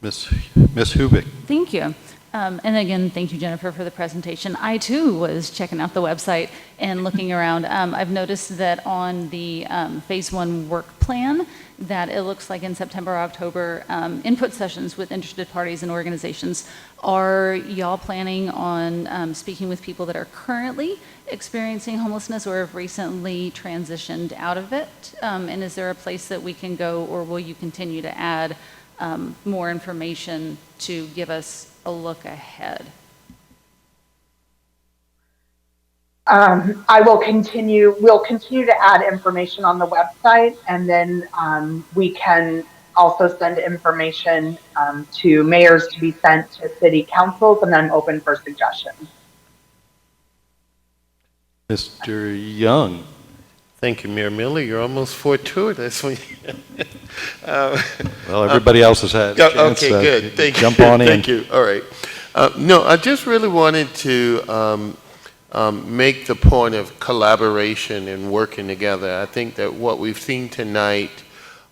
Ms. Hubick. Thank you. And again, thank you, Jennifer, for the presentation. I, too, was checking out the website and looking around. I've noticed that on the Phase 1 work plan, that it looks like in September, October, input sessions with interested parties and organizations. Are y'all planning on speaking with people that are currently experiencing homelessness or have recently transitioned out of it? And is there a place that we can go, or will you continue to add more information to give us a look ahead? We'll continue to add information on the website, and then we can also send information to mayors to be sent to city councils, and then open for suggestions. Mr. Young. Thank you, Mayor Miller. You're almost fortuitous. Well, everybody else has had a chance okay, good. Thank jump you. on in. Thank you. All right. No, I just really wanted to make the point of collaboration and working together. I think that what we've seen tonight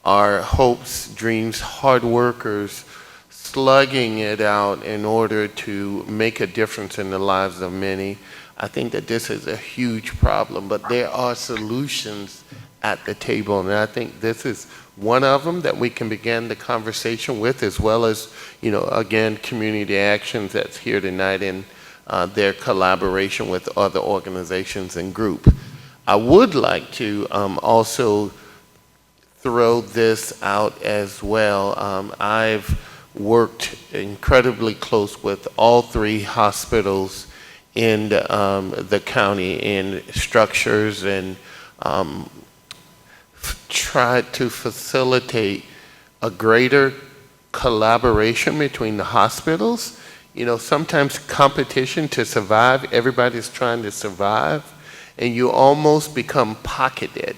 are hopes, dreams, hard workers slugging it out in order to make a difference in the lives of many. I think that this is a huge problem, but there are solutions at the table, and I think this is one of them that we can begin the conversation with, as well as, again, community actions that's here tonight in their collaboration with other organizations and groups. I would like to also throw this out as well. I've worked incredibly close with all 3 hospitals in the county in structures, and tried to facilitate a greater collaboration between the hospitals. Sometimes competition to survive, everybody's trying to survive, and you almost become pocketed.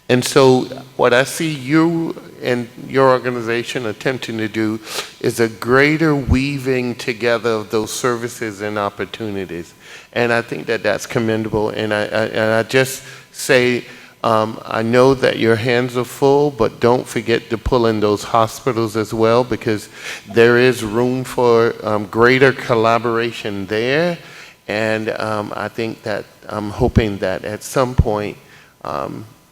And so what I see you and your organization attempting to do is a greater weaving together of those services and opportunities. And I think that that's commendable. And I just say, I know that your hands are full, but don't forget to pull in those hospitals as well, because there is room for greater collaboration there. And I think that I'm hoping that at some point,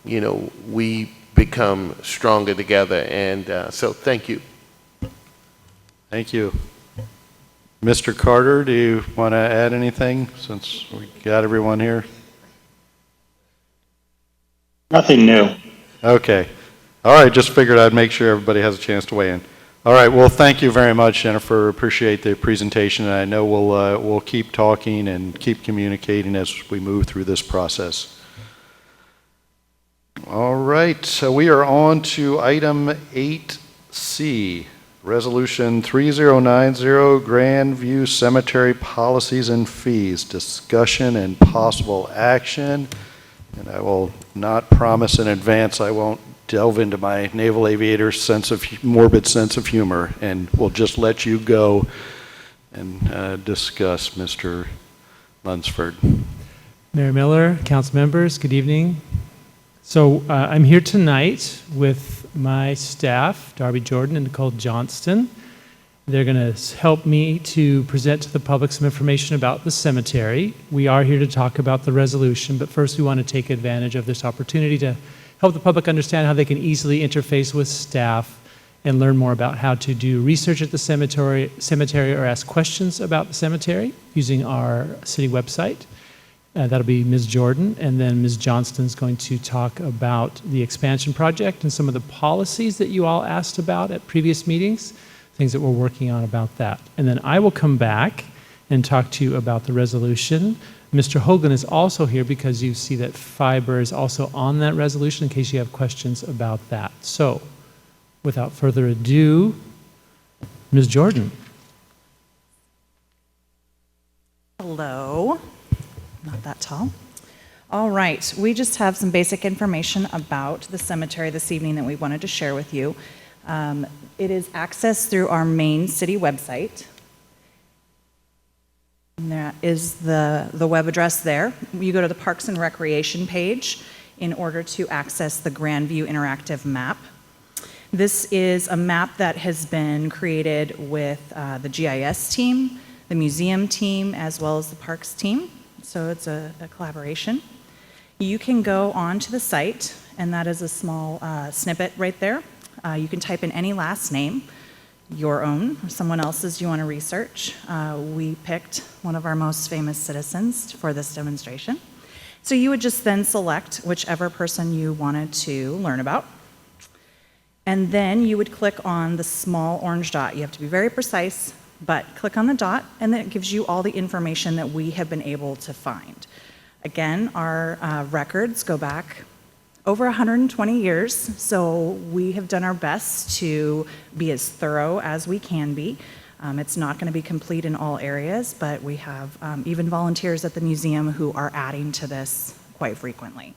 we become stronger together. And so thank you. Thank you. Mr. Carter, do you want to add anything since we got everyone here? Nothing new. Okay. All right, just figured I'd make sure everybody has a chance to weigh in. All right, well, thank you very much, Jennifer. Appreciate the presentation. And I know we'll keep talking and keep communicating as we move through this process. All right, so we are on to item 8C, Resolution 3090, Grandview Cemetery Policies and Fees, discussion and possible action. And I will not promise in advance I won't delve into my naval aviator's morbid sense of humor, and we'll just let you go and discuss, Mr. Lunsford. Mayor Miller, council members, good evening. So I'm here tonight with my staff, Darby Jordan and Nicole Johnston. They're going to help me to present to the public some information about the cemetery. We are here to talk about the resolution, but first we want to take advantage of this opportunity to help the public understand how they can easily interface with staff and learn more about how to do research at the cemetery or ask questions about the cemetery using our city website. That'll be Ms. Jordan, and then Ms. Johnston's going to talk about the expansion project and some of the policies that you all asked about at previous meetings, things that we're working on about that. And then I will come back and talk to you about the resolution. Mr. Hoagland is also here because you see that fiber is also on that resolution in case you have questions about that. So, without further ado, Ms. Jordan. Hello. Not that tall. All right, we just have some basic information about the cemetery this evening that we wanted to share with you. It is accessed through our main city website. And that is the web address there. You go to the Parks and Recreation page in order to access the Grandview Interactive Map. This is a map that has been created with the GIS team, the museum team, as well as the parks team. So it's a collaboration. You can go onto the site, and that is a small snippet right there. You can type in any last name, your own, or someone else's you want to research. We picked one of our most famous citizens for this demonstration. So you would just then select whichever person you wanted to learn about. And then you would click on the small orange dot. You have to be very precise, but click on the dot, and then it gives you all the information that we have been able to find. Again, our records go back over 120 years, so we have done our best to be as thorough as we can be. It's not going to be complete in all areas, but we have even volunteers at the museum who are adding to this quite frequently.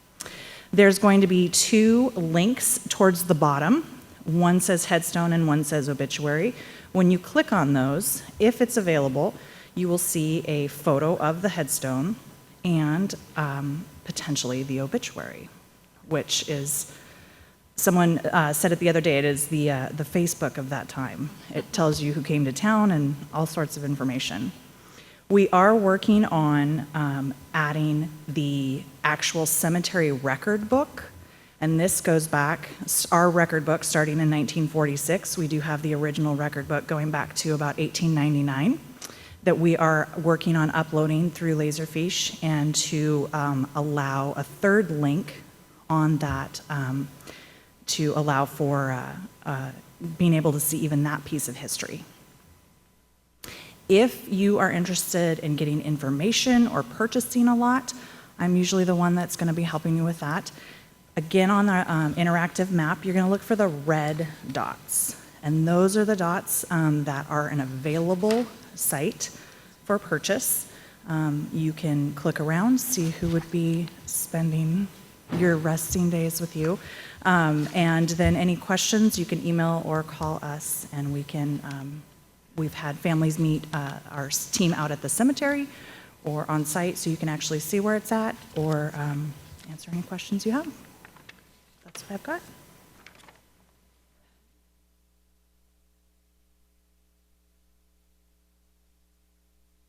There's going to be 2 links towards the bottom. One says headstone and one says obituary. When you click on those, if it's available, you will see a photo of the headstone and potentially the obituary, which is, someone said it the other day, it is the Facebook of that time. It tells you who came to town and all sorts of information. We are working on adding the actual cemetery record book. And this goes back, our record book starting in 1946. We do have the original record book going back to about 1899 that we are working on uploading through Laserfiche, and to allow a third link on that to allow for being able to see even that piece of history. If you are interested in getting information or purchasing a lot, I'm usually the one that's going to be helping you with that. Again, on the interactive map, you're going to look for the red dots. And those are the dots that are an available site for purchase. You can click around, see who would be spending your resting days with you. And then any questions, you can email or call us, and we can, we've had families meet our team out at the cemetery or on site, so you can actually see where it's at, or answer any questions you have. That's what I've got.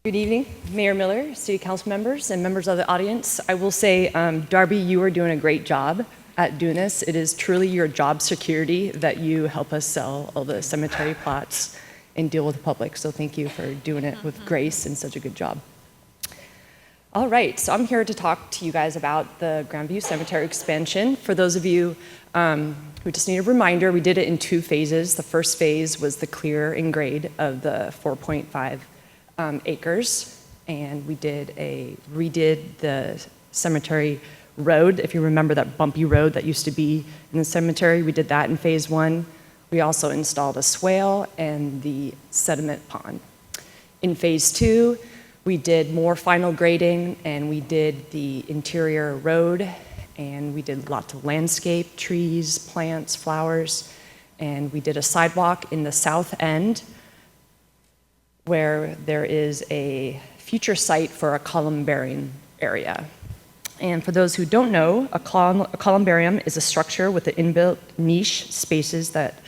Good evening, Mayor Miller, City Council members, and members of the audience. I will say, Darby, you are doing a great job at doing this. It is truly your job security that you help us sell all the cemetery plots and deal with the public. So thank you for doing it with grace and such a good job. All right, so I'm here to talk to you guys about the Grandview Cemetery expansion. For those of you who just need a reminder, we did it in 2 phases. The first phase was the clear and grade of the 4.5 acres, and we redid the cemetery road. If you remember that bumpy road that used to be in the cemetery, we did that in phase 1. We also installed a swale and the sediment pond. In phase 2, we did more final grading, and we did the interior road, and we did lots of landscape, trees, plants, flowers, and we did a sidewalk in the south end where there is a future site for a columbarium area. And for those who don't know, a columbarium is a structure with the inbuilt niche spaces that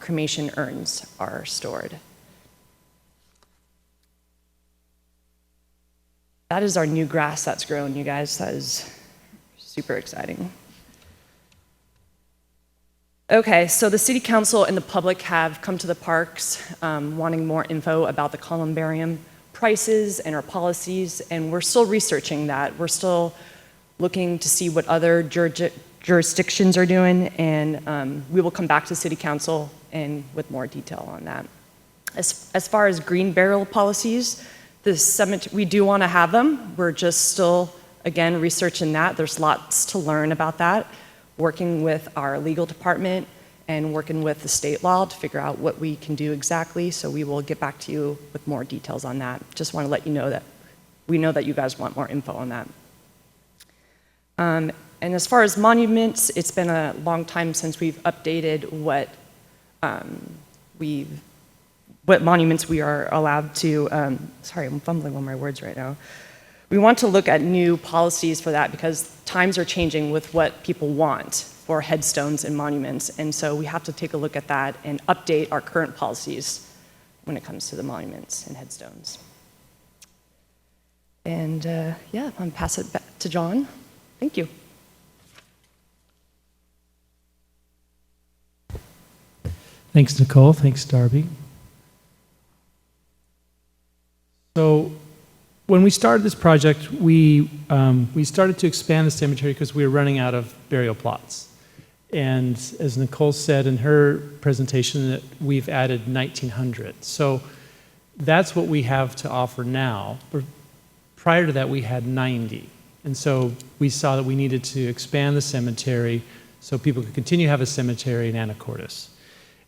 cremation urns are stored. That is our new grass that's grown, you guys. That is super exciting. Okay, so the City Council and the public have come to the parks wanting more info about the columbarium prices and our policies, and we're still researching that. We're still looking to see what other jurisdictions are doing, and we will come back to City Council and with more detail on that. As far as green burial policies, the cemetery, we do want to have them. We're just still, again, researching that. There's lots to learn about that, working with our legal department and working with the state law to figure out what we can do exactly. So we will get back to you with more details on that. Just want to let you know that we know that you guys want more info on that. And as far as monuments, it's been a long time since we've updated what monuments we are allowed to, sorry, I'm fumbling on my words right now. We want to look at new policies for that because times are changing with what people want for headstones and monuments. And so we have to take a look at that and update our current policies when it comes to the monuments and headstones. And yeah, I'm gonna pass it back to John. Thank you. Thanks, Nicole. Thanks, Darby. So when we started this project, we started to expand the cemetery because we were running out of burial plots. And as Nicole said in her presentation, that we've added 1,900. So that's what we have to offer now. Prior to that, we had 90. And so we saw that we needed to expand the cemetery so people could continue to have a cemetery in Anacortes.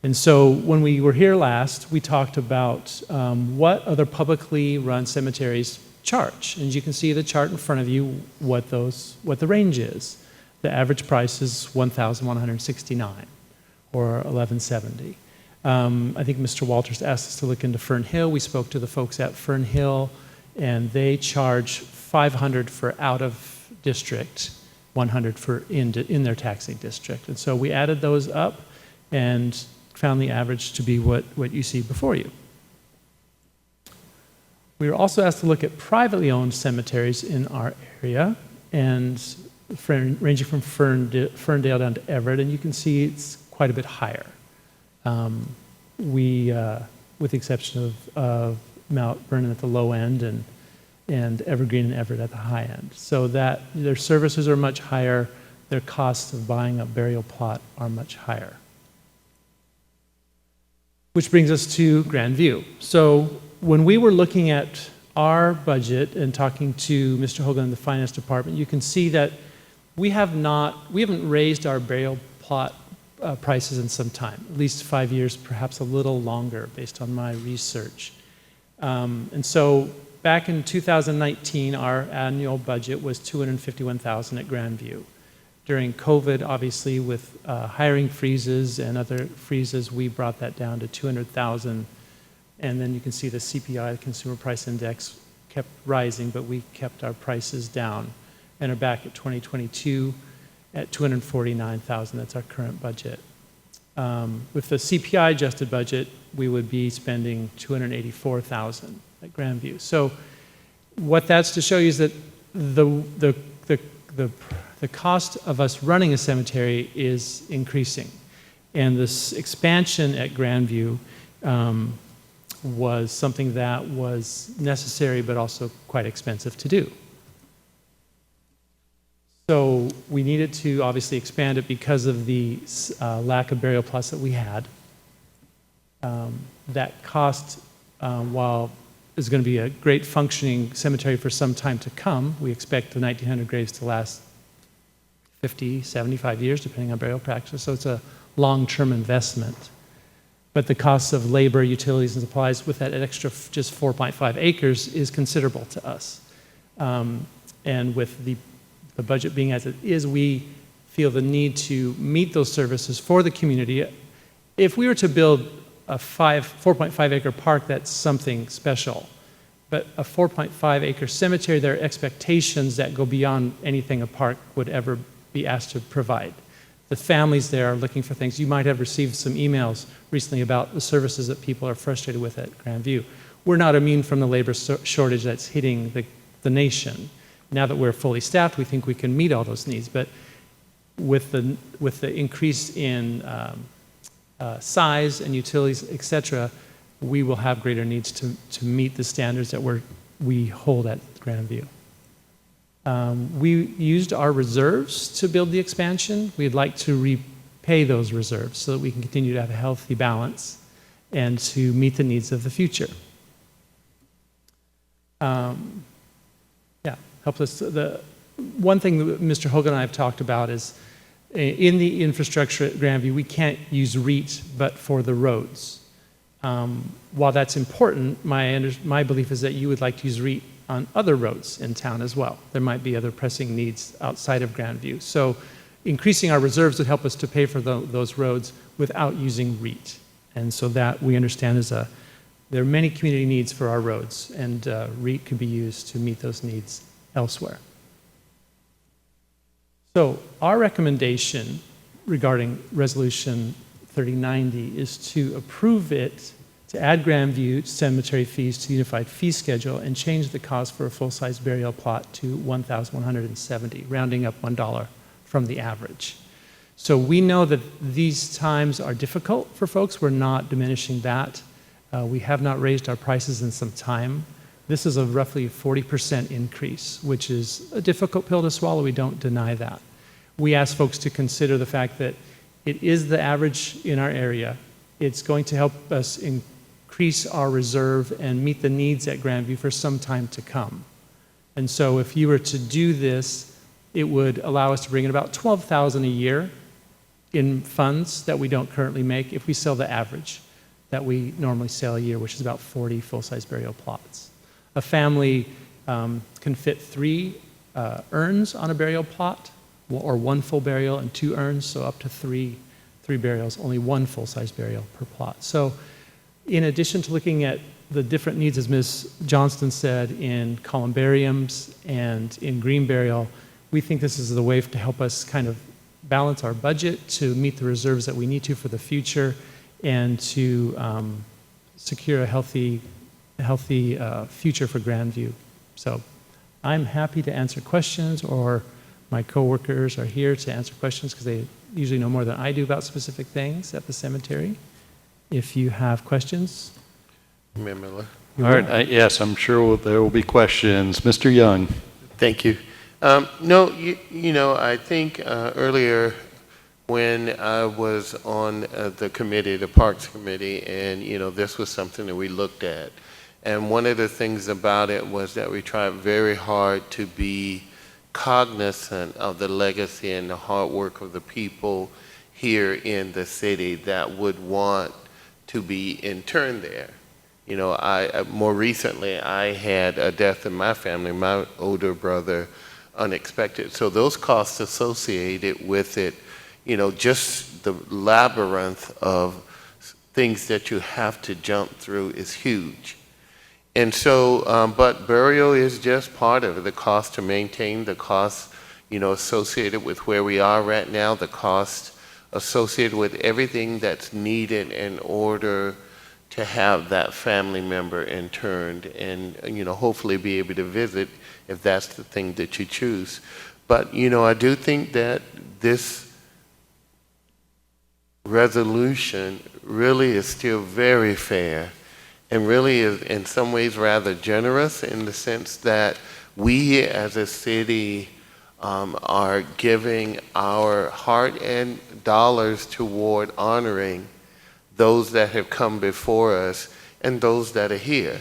And so when we were here last, we talked about what other publicly run cemeteries charge. And you can see the chart in front of you what the range is. The average price is $1,169 or $1,170. I think Mr. Walters asked us to look into Fern Hill. We spoke to the folks at Fern Hill, and they charge $500 for out of district, $100 for in their taxing district. And so we added those up and found the average to be what you see before you. We were also asked to look at privately owned cemeteries in our area, and ranging from Ferndale down to Everett, and you can see it's quite a bit higher. With the exception of Mount Vernon at the low end and Evergreen and Everett at the high end. So that their services are much higher, their costs of buying a burial plot are much higher. Which brings us to Grandview. So when we were looking at our budget and talking to Mr. Hogan in the finance department, you can see that we haven't raised our burial plot prices in some time, at least 5 years, perhaps a little longer based on my research. And so back in 2019, our annual budget was $251,000 at Grandview. During COVID, obviously, with hiring freezes and other freezes, we brought that down to $200,000. And then you can see the CPI, the Consumer Price Index, kept rising, but we kept our prices down and are back at 2022 at $249,000. That's our current budget. With the CPI adjusted budget, we would be spending $284,000 at Grandview. So what that's to show you is that the cost of us running a cemetery is increasing. And this expansion at Grandview was something that was necessary but also quite expensive to do. So we needed to obviously expand it because of the lack of burial plots that we had. That cost, while is going to be a great functioning cemetery for some time to come, we expect the 1,900 graves to last 50, 75 years, depending on burial practice. So it's a long-term investment. But the costs of labor, utilities, and supplies with that extra just 4.5 acres is considerable to us. And with the budget being as it is, we feel the need to meet those services for the community. If we were to build a 4.5 acre park, that's something special. But a 4.5 acre cemetery, there are expectations that go beyond anything a park would ever be asked to provide. The families there are looking for things. You might have received some emails recently about the services that people are frustrated with at Grandview. We're not immune from the labor shortage that's hitting the nation. Now that we're fully staffed, we think we can meet all those needs. But with the increase in size and utilities, et cetera, we will have greater needs to meet the standards that we hold at Grandview. We used our reserves to build the expansion. We'd like to repay those reserves so that we can continue to have a healthy balance and to meet the needs of the future. Help us. The one thing that Mr. Hogan and I have talked about is in the infrastructure at Grandview, we can't use REIT but for the roads. While that's important, my belief is that you would like to use REIT on other roads in town as well. There might be other pressing needs outside of Grandview. So increasing our reserves would help us to pay for those roads without using REIT. And so that we understand there are many community needs for our roads, and REIT could be used to meet those needs elsewhere. So our recommendation regarding Resolution 3090 is to approve it to add Grandview cemetery fees to the unified fee schedule and change the cost for a full-size burial plot to $1,170, rounding up $1 from the average. So we know that these times are difficult for folks. We're not diminishing that. We have not raised our prices in some time. This is a roughly 40% increase, which is a difficult pill to swallow. We don't deny that. We ask folks to consider the fact that it is the average in our area. It's going to help us increase our reserve and meet the needs at Grandview for some time to come. And so if you were to do this, it would allow us to bring in about $12,000 a year in funds that we don't currently make if we sell the average that we normally sell a year, which is about 40 full-size burial plots. A family can fit 3 urns on a burial plot, or 1 full burial and 2 urns, so up to 3 burials, only 1 full-size burial per plot. So in addition to looking at the different needs, as Ms. Johnston said, in columbariums and in green burial, we think this is the way to help us kind of balance our budget to meet the reserves that we need to for the future and to secure a healthy future for Grandview. So I'm happy to answer questions, or my coworkers are here to answer questions because they usually know more than I do about specific things at the cemetery. If you have questions. Mayor Miller. All right, yes, I'm sure there will be questions. Mr. Young. Thank you. No, you know, I think earlier when I was on the committee, the Parks Committee, and, you know, this was something that we looked at. And one of the things about it was that we tried very hard to be cognizant of the legacy and the hard work of the people here in the city that would want to be interned there. You know, more recently, I had a death in my family, my older brother, unexpected. So those costs associated with it, you know, just the labyrinth of things that you have to jump through is huge. And so, but burial is just part of it. The cost to maintain, the cost, you know, associated with where we are right now, the cost associated with everything that's needed in order to have that family member interned and, you know, hopefully be able to visit if that's the thing that you choose. But, you know, I do think that this resolution really is still very fair and really is in some ways rather generous in the sense that we as a city are giving our heart and dollars toward honoring those that have come before us and those that are here.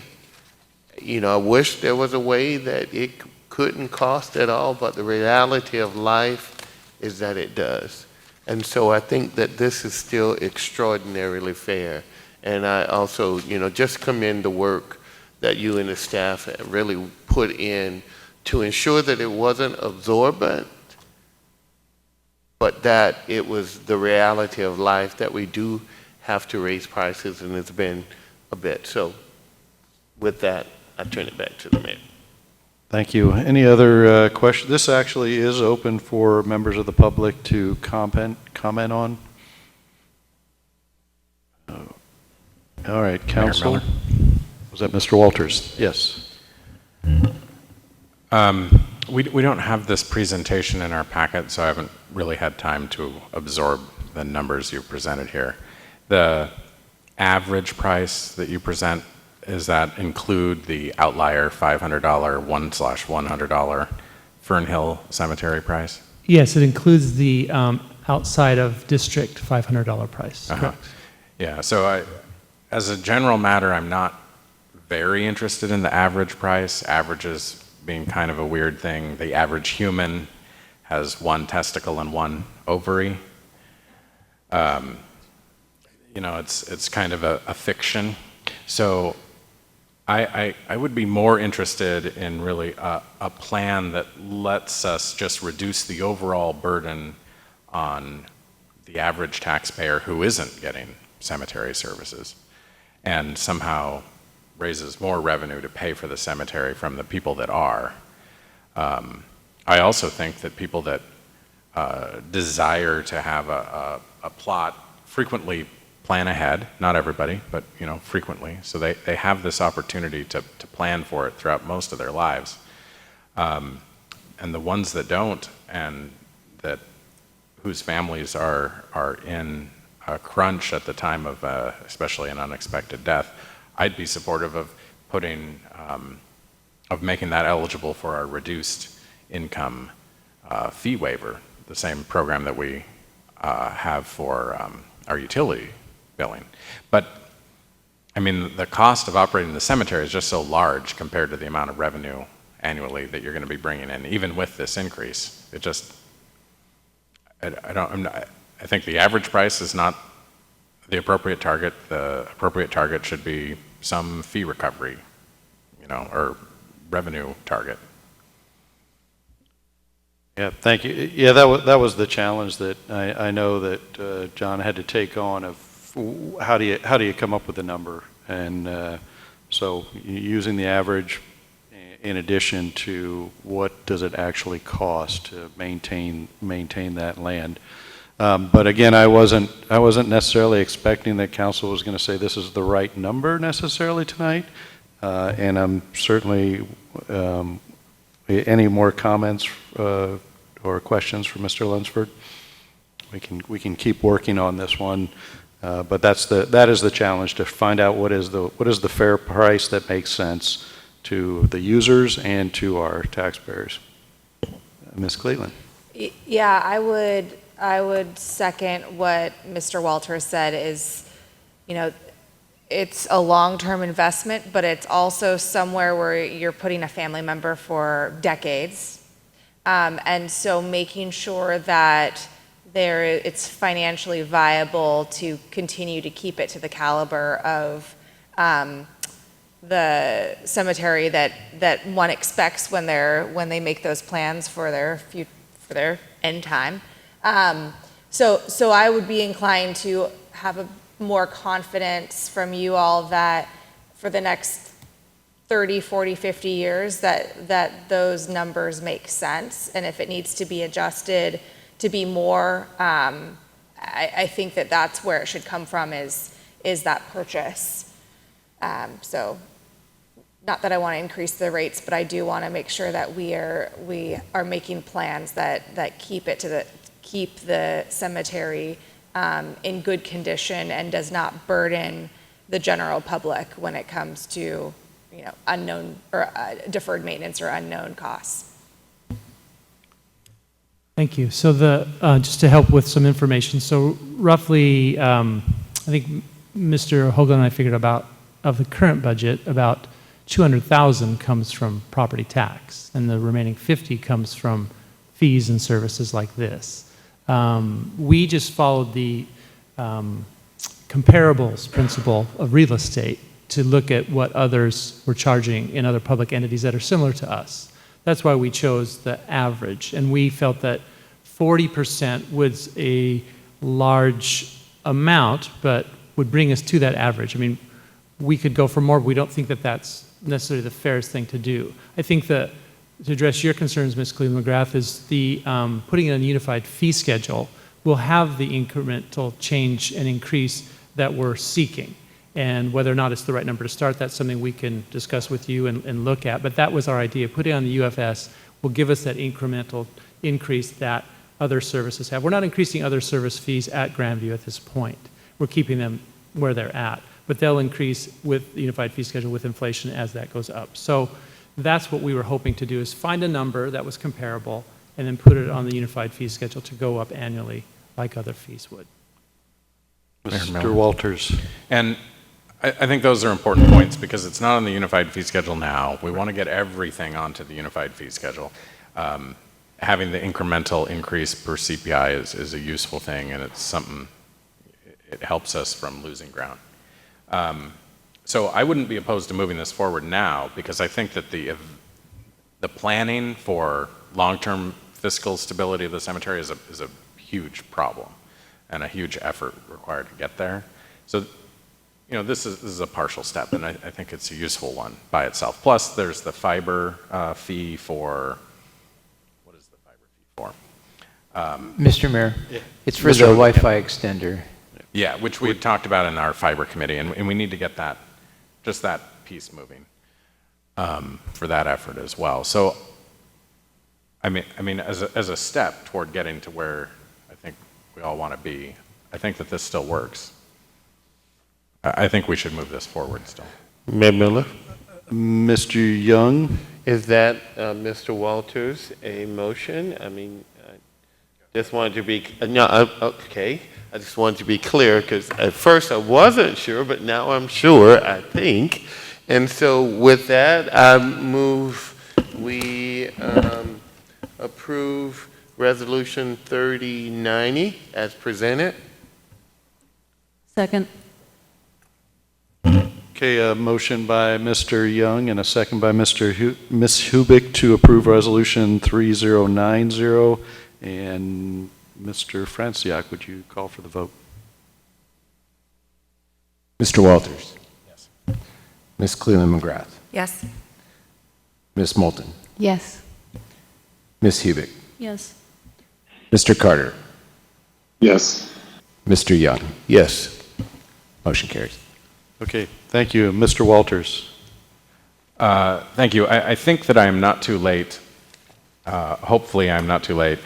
You know, I wish there was a way that it couldn't cost at all, but the reality of life is that it does. And so I think that this is still extraordinarily fair. And I also, just commend the work that you and the staff really put in to ensure that it wasn't absorbent, but that it was the reality of life that we do have to raise prices, and it's been a bit. So with that, I turn it back to the mayor. Thank you. Any other questions? This actually is open for members of the public to comment on. All right, council. Was that Mr. Walters? Yes. We don't have this presentation in our packet, so I haven't really had time to absorb the numbers you presented here. The average price that you present, does that include the outlier $500, $1/100 Fern Hill Cemetery price? Yes, it includes the outside of district $500 price. Correct. Yeah, so as a general matter, I'm not very interested in the average price. Averages being kind of a weird thing. The average human has one testicle and one ovary. It's kind of a fiction. So I would be more interested in really a plan that lets us just reduce the overall burden on the average taxpayer who isn't getting cemetery services, and somehow raises more revenue to pay for the cemetery from the people that are. I also think that people that desire to have a plot frequently plan ahead, not everybody, but frequently, so they have this opportunity to plan for it throughout most of their lives. And the ones that don't, and that whose families are in a crunch at the time of especially an unexpected death, I'd be supportive of of making that eligible for our reduced income fee waiver, the same program that we have for our utility billing. But I mean, the cost of operating the cemetery is just so large compared to the amount of revenue annually that you're going to be bringing in, even with this increase. It just, I think the average price is not the appropriate target. The appropriate target should be some fee recovery, or revenue target. Yeah, thank you. Yeah, that was the challenge that I know that John had to take on of how do you come up with a number, and so using the average in addition to what does it actually cost to maintain that land. But again, I wasn't necessarily expecting that council was going to say this is the right number necessarily tonight, and I'm certainly any more comments or questions for Mr. Lunsford? We can keep working on this one, but that is the challenge, to find out what is the fair price that makes sense to the users and to our taxpayers. Ms. Cleveland. Yeah, I would second what Mr. Walters said. Is it's a long-term investment, but it's also somewhere where you're putting a family member for decades. And so making sure that it's financially viable to continue to keep it to the caliber of the cemetery that one expects when they make those plans for their end time. So I would be inclined to have a more confidence from you all that for the next 30, 40, 50 years that those numbers make sense, and if it needs to be adjusted to be more, I think that's where it should come from, is that purchase. So not that I want to increase the rates, but I do want to make sure that we are making plans that keep the cemetery in good condition and does not burden the general public when it comes to unknown or deferred maintenance or unknown costs. Thank you. So just to help with some information, so roughly, I think Mr. Hogan and I figured of the current budget, about 200,000 comes from property tax, and the remaining 50 comes from fees and services like this. We just followed the comparables principle of real estate to look at what others were charging in other public entities that are similar to us. That's why we chose the average, and we felt that 40% was a large amount, but would bring us to that average. I mean, we could go for more, but we don't think that that's necessarily the fairest thing to do. I think that to address your concerns, Ms. Cleveland McGrath, is the putting it on a unified fee schedule will have the incremental change and increase that we're seeking. And whether or not it's the right number to start, that's something we can discuss with you and look at. But that was our idea. Putting it on the UFS will give us that incremental increase that other services have. We're not increasing other service fees at Grandview at this point. We're keeping them where they're at. But they'll increase with the unified fee schedule with inflation as that goes up. So that's what we were hoping to do, is find a number that was comparable and then put it on the unified fee schedule to go up annually like other fees would. Mr. Walters. And I think those are important points because it's not on the unified fee schedule now. We want to get everything onto the unified fee schedule. Having the incremental increase per CPI is a useful thing, and it's something, it helps us from losing ground. So I wouldn't be opposed to moving this forward now because I think that the planning for long-term fiscal stability of the cemetery is a huge problem and a huge effort required to get there. So, you know, this is a partial step, and I think it's a useful one by itself. Plus, there's the fiber fee for, what is the fiber fee for? Mr. Mayor, it's for Mr. the Wi-Fi extender. Yeah, which we had talked about in our fiber committee, and we need to get that, just that piece moving for that effort as well. So, I mean, as a step toward getting to where I think we all want to be, I think that this still works. I think we should move this forward still. Mayor Miller? Mr. Young? Is that, Mr. Walters, a motion? I mean, I just wanted to be, okay. I just wanted to be clear because at first I wasn't sure, but now I'm sure, I think. And so with that, I move we approve Resolution 3090 as presented. Second. Okay, a motion by Mr. Young and a second by Ms. Hubick to approve Resolution 3090. And Mr. Franciak, would you call for the vote? Mr. Walters? Yes. Ms. Cleveland McGrath? Yes. Ms. Moulton? Yes. Ms. Hubick? Yes. Mr. Carter? Yes. Mr. Young? Yes. Motion carries. Okay, thank you. Mr. Walters. Thank you. I think that I am not too late. Hopefully I'm not too late.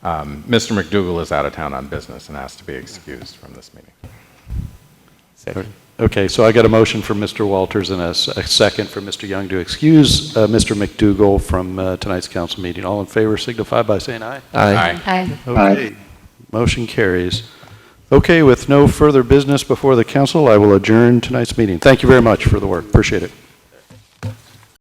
Mr. McDougall is out of town on business and has to be excused from this meeting. Second. Okay, so I got a motion from Mr. Walters and a second for Mr. Young to excuse Mr. McDougall from tonight's council meeting. All in favor signify by saying aye. Aye. Aye. Okay, motion carries. Okay, with no further business before the council, I will adjourn tonight's meeting. Thank you very much for the work. Appreciate it.